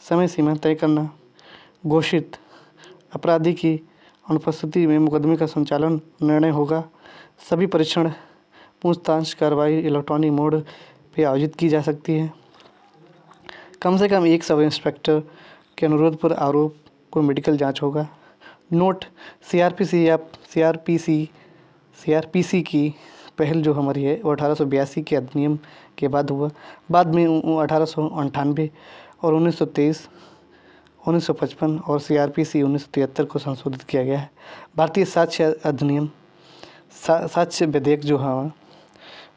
समय सीमा तय करना। घोषित अपराधी की अनुपस्थिति में मुकदमे का संचालन निर्णय होगा। सभी परीक्षण पूछताछ कार्रवाई इलेक्ट्रॉनिक मोड पर आयोजित की जा सकती है। कम से कम एक सब इंस्पेक्टर के अनुरोध पर आरोप को मेडिकल जांच होगा। नोट सीआरपीसी की पहल जो हमारी है वो 1882 के अधिनियम के बाद हुआ। बाद में 1898 और 1923, 1955 और सीआरपीसी 1973 को संशोधित किया गया है। भारतीय साक्ष्य अधिनियम साक्ष्य विधेयक जो है वो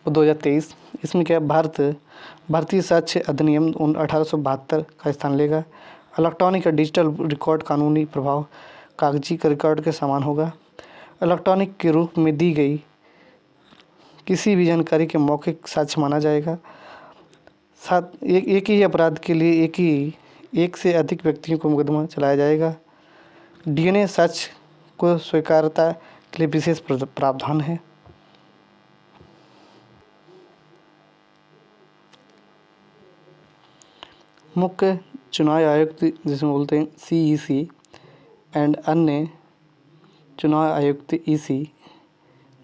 2023, इसमें क्या भारतीय साक्ष्य अधिनियम 1872 का स्थान लेगा। इलेक्ट्रॉनिक और डिजिटल रिकॉर्ड कानूनी प्रभाव कागजी रिकॉर्ड के समान होगा। इलेक्ट्रॉनिक के रूप में दी गई किसी भी जानकारी के मौखिक साक्ष्य माना जाएगा। एक ही अपराध के लिए एक से अधिक व्यक्तियों को मुकदमा चलाया जाएगा। डीएनए साक्ष्य को स्वीकार्यता के लिए विशेष प्रावधान है। मुख्य चुनाव आयुक्त जिसमें बोलते हैं सीईसी एंड अन्य चुनाव आयुक्त ईसी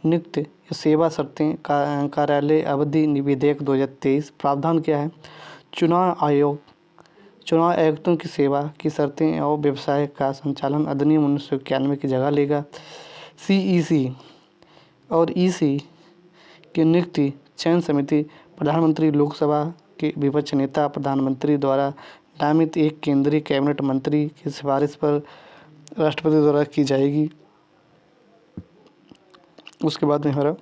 नियुक्त सेवा शर्तें कार्यालय अवधि विधेयक 2023 प्रावधान क्या है। चुनाव आयुक्तों की सेवा की शर्तें और व्यवसाय का संचालन अधिनियम 1991 की जगह लेगा। सीईसी और ईसी की नियुक्ति चयन समिति प्रधानमंत्री लोकसभा के विपक्ष नेता प्रधानमंत्री द्वारा नामित एक केंद्रीय कैबिनेट मंत्री की सिफारिश पर राष्ट्रपति द्वारा की जाएगी। उसके बाद में हमारा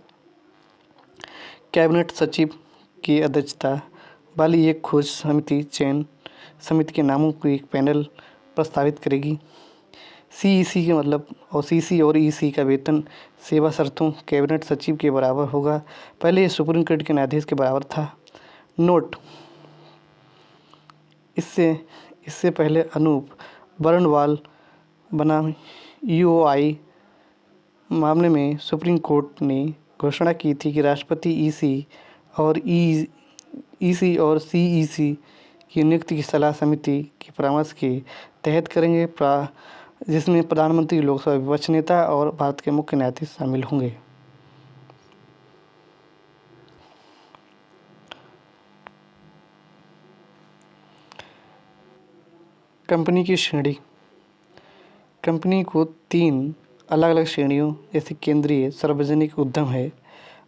कैबिनेट सचिव की अध्यक्षता वाली एक खोज समिति चयन समिति के नामों को एक पैनल प्रस्तावित करेगी। सीईसी के मतलब और सीसी और ईसी का वेतन सेवा शर्तों कैबिनेट सचिव के बराबर होगा। पहले ये सुप्रीम कोर्ट के न्यायाधीश के बराबर था। नोट इससे पहले अनूप बर्णवाल बनाम यूओआई मामले में सुप्रीम कोर्ट ने घोषणा की थी कि राष्ट्रपति ईसी और सीईसी की नियुक्ति की सलाह समिति के परामर्श के तहत करेंगे, जिसमें प्रधानमंत्री लोकसभा विपक्ष नेता और भारत के मुख्य न्यायाधीश शामिल होंगे। कंपनी की श्रेणी। कंपनी को 3 अलग अलग श्रेणियों जैसे केंद्रीय सार्वजनिक उद्यम है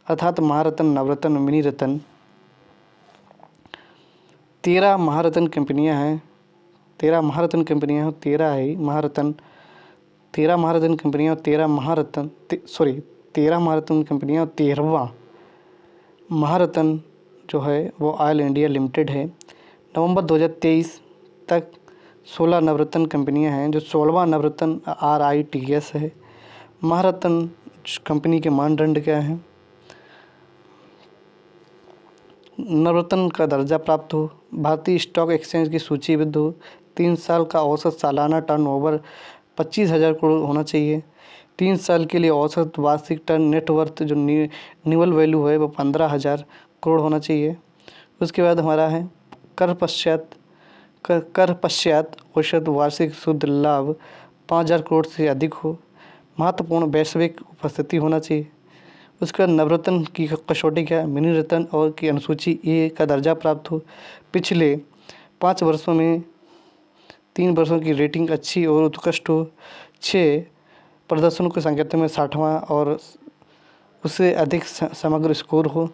अर्थात महारत्न, नवरत्न, मिनी रत्न। 13 महारत्न कंपनियां हैं। 13 महारत्न कंपनियां हैं। 13 है महारत्न। 13 महारत्न कंपनियां और 13 महारत्न कंपनियां और 13वां महारत्न जो है वो ऑयल इंडिया लिमिटेड है। नवंबर 2023 तक 16 नवरत्न कंपनियां हैं जो 16वां नवरत्न RITS है। महारत्न कंपनी के मानदंड क्या हैं। नवरत्न का दर्जा प्राप्त हो, भारतीय स्टॉक एक्सचेंज की सूचीबद्ध हो, 3 साल का औसत सालाना टर्नओवर 25,000 करोड़ होना चाहिए, 3 साल के लिए औसत वार्षिक टर्न नेटवर्थ जो निवल वैल्यू है वो 15,000 करोड़ होना चाहिए। उसके बाद हमारा है कर पश्चात औसत वार्षिक शुद्ध लाभ 5,000 करोड़ से अधिक हो, महत्वपूर्ण वैश्विक उपस्थिति होना चाहिए। उसके बाद नवरत्न की कसौटी क्या, मिनी रत्न और की अनुसूची ए का दर्जा प्राप्त हो, पिछले 5 वर्षों में 3 वर्षों की रेटिंग अच्छी और उत्कृष्ट हो, 6 प्रदर्शनों के संकेतों में 60वां और उससे अधिक समग्र स्कोर हो।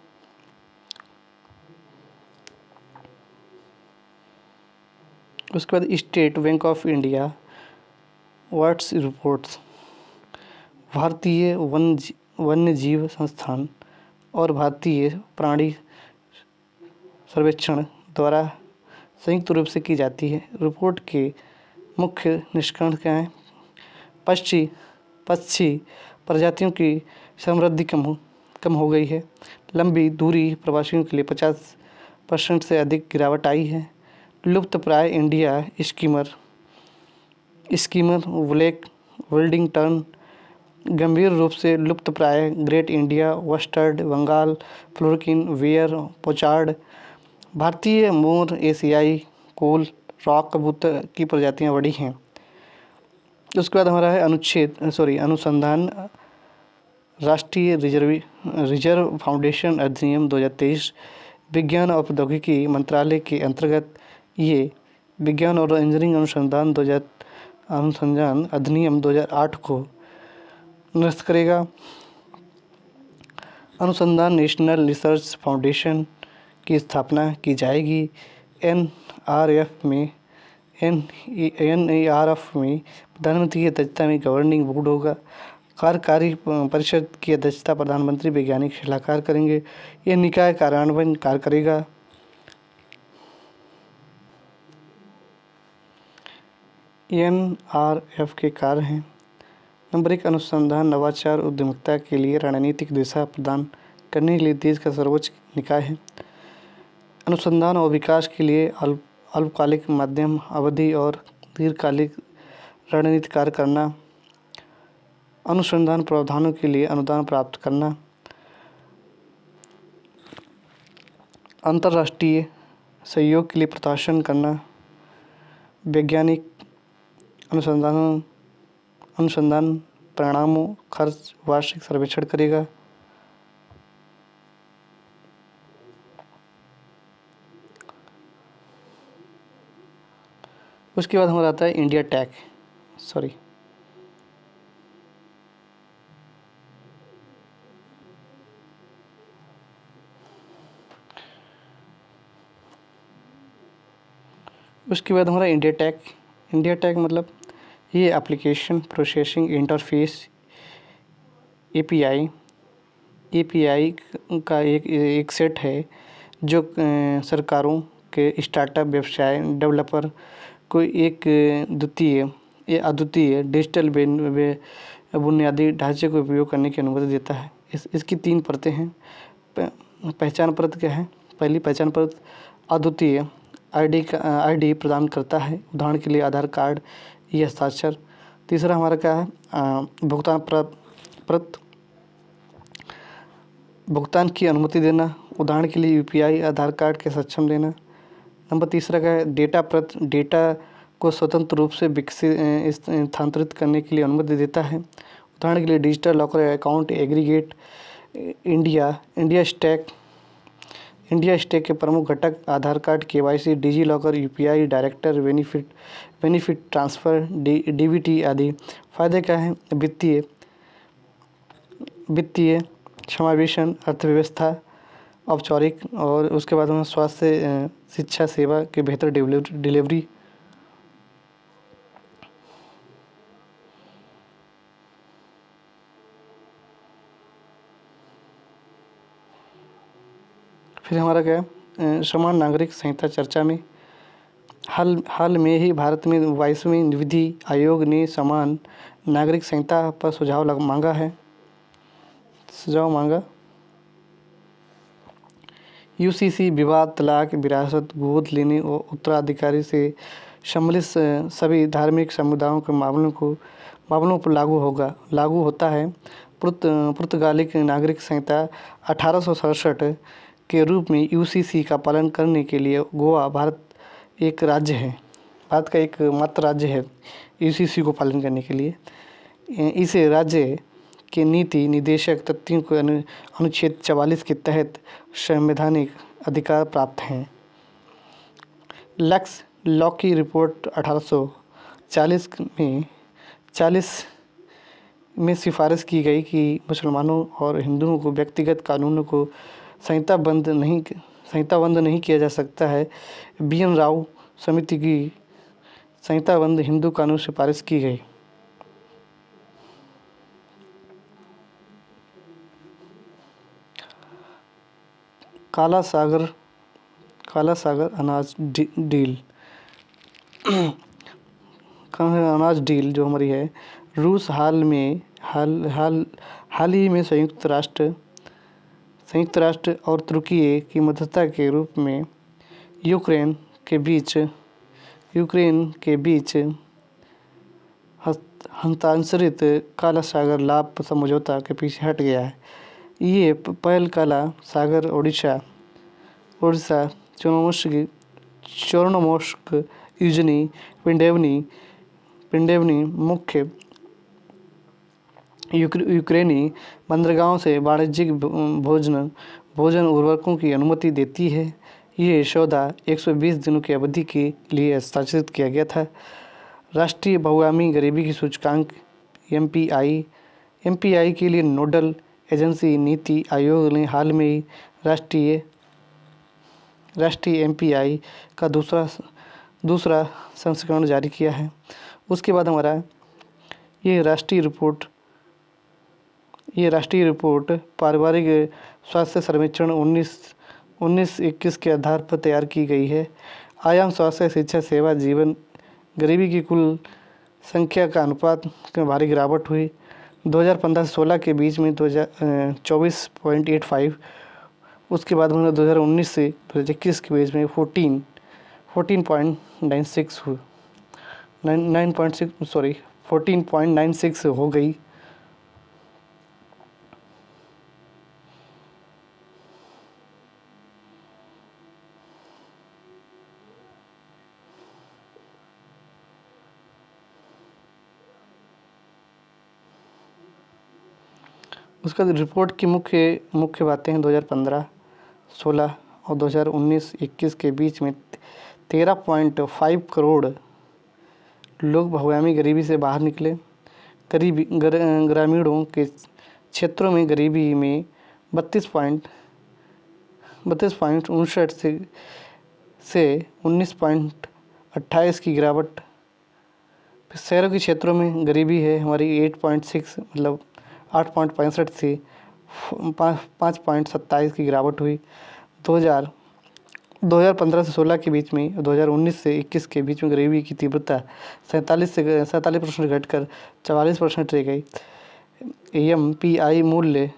उसके बाद स्टेट बैंक ऑफ इंडिया वाट्स रिपोर्ट्स, भारतीय वन्य जीव संस्थान और भारतीय प्राणी सर्वेक्षण द्वारा संयुक्त रूप से की जाती है। रिपोर्ट के मुख्य निष्कर्ष क्या हैं। पक्षी प्रजातियों की समृद्धि कम हो गई है। लंबी दूरी प्रवासियों के लिए 50 परसेंट से अधिक गिरावट आई है। लुप्तप्राय इंडिया स्कीमर ब्लैक विल्डिंगटन गंभीर रूप से लुप्तप्राय great India bustard Bengal florican वेयर पोचार्ड भारतीय मोर एशियाई कोल रॉक कबूतर की प्रजातियां बड़ी हैं। उसके बाद हमारा है अनुसंधान राष्ट्रीय रिजर्व फाउंडेशन अधिनियम 2023 विज्ञान और प्रौद्योगिकी मंत्रालय के अंतर्गत ये विज्ञान और इंजीनियरिंग अनुसंधान अधिनियम 2008 को निरस्त करेगा। अनुसंधान नेशनल रिसर्च फाउंडेशन की स्थापना की जाएगी। NRF में प्रधानमंत्री की अध्यक्षता में गवर्निंग बोर्ड होगा। कार्यकारी परिषद की अध्यक्षता प्रधानमंत्री वैज्ञानिक सलाहकार करेंगे। यह निकाय कार्यान्वयन कार्य करेगा। NRF के कार्य हैं। नंबर 1, अनुसंधान नवाचार उद्यमिता के लिए रणनीतिक दिशा प्रदान करने के लिए देश का सर्वोच्च निकाय है। अनुसंधान और विकास के लिए अल्पकालिक मध्यम अवधि और दीर्घकालिक रणनीति कार्य करना। अनुसंधान प्रावधानों के लिए अनुदान प्राप्त करना। अंतर्राष्ट्रीय सहयोग के लिए प्रोत्साहन करना। वैज्ञानिक अनुसंधान परिणामों खर्च वार्षिक सर्वेक्षण करेगा। उसके बाद हमारा आता है इंडिया टैक उसके बाद हमारा इंडिया टैक मतलब ये एप्लीकेशन प्रोसेसिंग इंटरफेस API का एक सेट है जो सरकारों के स्टार्टअप व्यवसाय डेवलपर को एक अद्वितीय डिजिटल बुनियादी ढांचे को उपयोग करने की अनुमति देता है। इसकी 3 परतें हैं। पहचान परत क्या है? पहली पहचान परत अद्वितीय ID प्रदान करता है, उदाहरण के लिए आधार कार्ड या हस्ताक्षर। तीसरा हमारा क्या है? भुगतान परत भुगतान की अनुमति देना, उदाहरण के लिए UPI आधार कार्ड के सक्षम देना। नंबर तीसरा का है डेटा परत, डेटा को स्वतंत्र रूप से स्थानांतरित करने के लिए अनुमति देता है, उदाहरण के लिए digital locker account aggregate. India stack के प्रमुख घटक Aadhaar card KYC DigiLocker UPI director benefit transfer DBT आदि। फायदे क्या हैं? वित्तीय समावेशन अर्थव्यवस्था औपचारिक और उसके बाद में स्वास्थ्य शिक्षा सेवा के बेहतर डिलीवरी। फिर हमारा क्या है? समान नागरिक संहिता चर्चा में हाल में ही भारत में 22वें विधि आयोग ने समान नागरिक संहिता पर सुझाव मांगा। UCC विवाद तलाक विरासत गोद लेने और उत्तराधिकारी से सम्मिलित सभी धार्मिक समुदायों के मामलों पर लागू होता है। पुर्तगाली नागरिक संहिता 1867 के रूप में UCC का पालन करने के लिए गोवा भारत का एकमात्र राज्य है UCC को पालन करने के लिए। इसे राज्य के नीति निदेशक तथ्यों को अनुच्छेद 44 के तहत संवैधानिक अधिकार प्राप्त हैं। लॉ की रिपोर्ट 1840 में सिफारिश की गई कि मुसलमानों और हिंदुओं को व्यक्तिगत कानूनों को संहिताबद्ध नहीं किया जा सकता है। BN राव समिति की संहिताबद्ध हिंदू कानून सिफारिश की गई। काला सागर अनाज डील अनाज डील जो हमारी है, रूस हाल ही में संयुक्त राष्ट्र और तुर्की की मध्यस्थता के रूप में यूक्रेन के बीच हस्तांतरित काला सागर लाभ समझौता के पीछे हट गया है। ये पहल काला सागर उड़ीसा चोर्नोमोर्स्क यूजनी पिंडेवनी मुख्य यूक्रेनी बंदरगाहों से वाणिज्यिक भोजन उर्वरकों की अनुमति देती है। ये सौदा 120 दिनों की अवधि के लिए हस्ताक्षरित किया गया था। राष्ट्रीय बहुआयामी गरीबी की सूचकांक एमपीआई के लिए नोडल एजेंसी नीति आयोग ने हाल में ही राष्ट्रीय एमपीआई का दूसरा संस्करण जारी किया है। उसके बाद हमारा ये राष्ट्रीय रिपोर्ट पारिवारिक स्वास्थ्य सर्वेक्षण 1921 के आधार पर तैयार की गई है। आयाम स्वास्थ्य शिक्षा सेवा जीवन गरीबी की कुल संख्या का अनुपात में भारी गिरावट हुई। 2015 से 16 के बीच में 24.85, उसके बाद 2019 से 2021 के बीच में 14.96 हो गई। उसका रिपोर्ट की मुख्य बातें हैं। 2015, 16 और 2019-21 के बीच में 13.5 करोड़ लोग बहुआयामी गरीबी से बाहर निकले। ग्रामीणों के क्षेत्रों में गरीबी में 32.59 से 19.28 की गिरावट। शहरों के क्षेत्रों में गरीबी है हमारी 8.6 मतलब 8.65 से 5.27 की गिरावट हुई। 2015 से 16 के बीच में 2019 से 21 के बीच में गरीबी की तीव्रता 47% घटकर 44% रह गई। एमपीआई मूल्य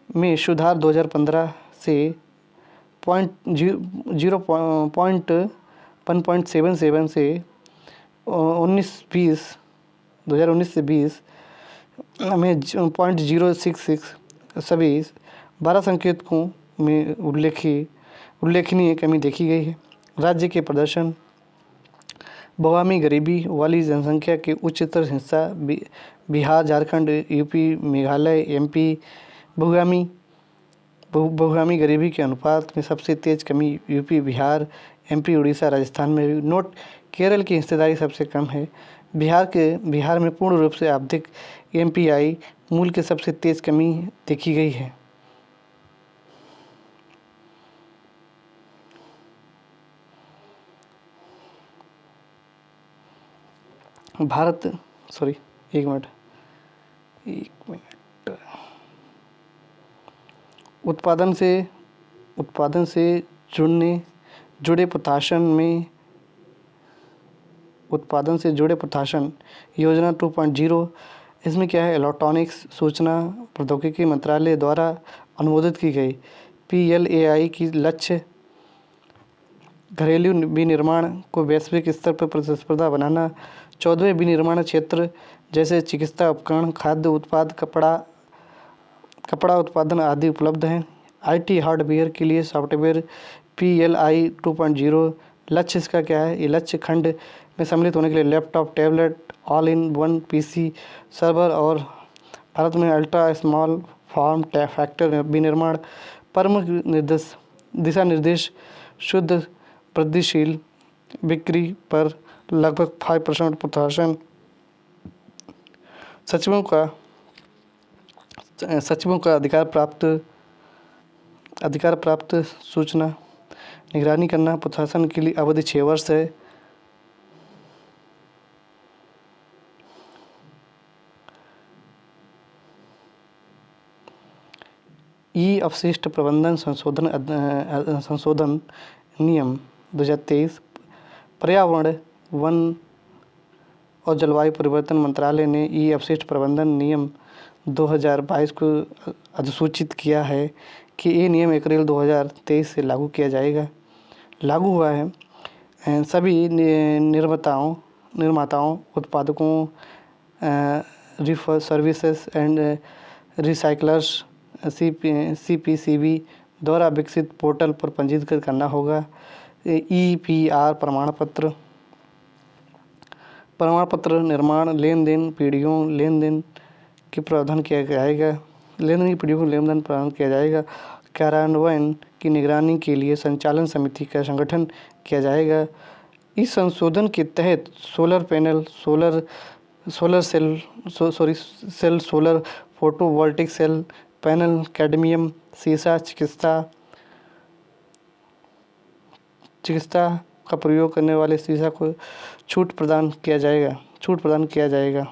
में सुधार 2015 से 1.77 से 2019 से 20 में 0.066 सभी 12 संकेतकों में उल्लेखनीय कमी देखी गई है। राज्य के प्रदर्शन बहुआयामी गरीबी वाली जनसंख्या के उच्चतर हिस्सा बिहार, झारखंड, यूपी, मेघालय, एमपी बहुआयामी गरीबी के अनुपात में सबसे तेज कमी यूपी, बिहार, एमपी, उड़ीसा, राजस्थान में हुई। नोट: केरल की हिस्सेदारी सबसे कम है। बिहार में पूर्ण रूप से आवधिक एमपीआई मूल्य की सबसे तेज कमी देखी गई है। एक मिनट उत्पादन से जुड़े प्रशासन योजना 2.0। इसमें क्या है, इलेक्ट्रॉनिक्स सूचना प्रौद्योगिकी मंत्रालय द्वारा अनुमोदित की गई। पीएलएआई की लक्ष्य घरेलू विनिर्माण को वैश्विक स्तर पर प्रतिस्पर्धा बनाना। 14वें विनिर्माण क्षेत्र जैसे चिकित्सा उपकरण, खाद्य उत्पाद, कपड़ा उत्पादन आदि उपलब्ध हैं। आईटी हार्डवेयर के लिए सॉफ्टवेयर पीएलआई 2.0। लक्ष्य इसका क्या है, ये लक्ष्य खंड में सम्मिलित होने के लिए laptop, tablet, all in one PC, server और भारत में अल्ट्रा स्मॉल फॉर्म फैक्टर विनिर्माण। प्रमुख दिशा निर्देश: शुद्ध वृद्धिशील बिक्री पर लगभग 5% प्रोत्साहन, सचिवों का अधिकार प्राप्त सूचना निगरानी करना। प्रोत्साहन के लिए अवधि 6 वर्ष है। ई अपशिष्ट प्रबंधन संशोधन नियम 2023। पर्यावरण, वन और जलवायु परिवर्तन मंत्रालय ने ई अपशिष्ट प्रबंधन नियम 2022 को अधिसूचित किया है कि ये नियम अप्रैल 2023 से लागू किया जाएगा। लागू हुआ है। सभी निर्माताओं, उत्पादकों, सर्विसेज एंड रिसाइकलर्स CPCB द्वारा विकसित पोर्टल पर पंजीकृत करना होगा। EPR प्रमाण पत्र निर्माण लेन देन की प्रावधान किया जाएगा। कार्यान्वयन की निगरानी के लिए संचालन समिति का संगठन किया जाएगा। इस संशोधन के तहत solar panel, solar cell, solar photovoltaic cell panel, cadmium सीसा, चिकित्सा का प्रयोग करने वाले सीसा को छूट प्रदान किया जाएगा।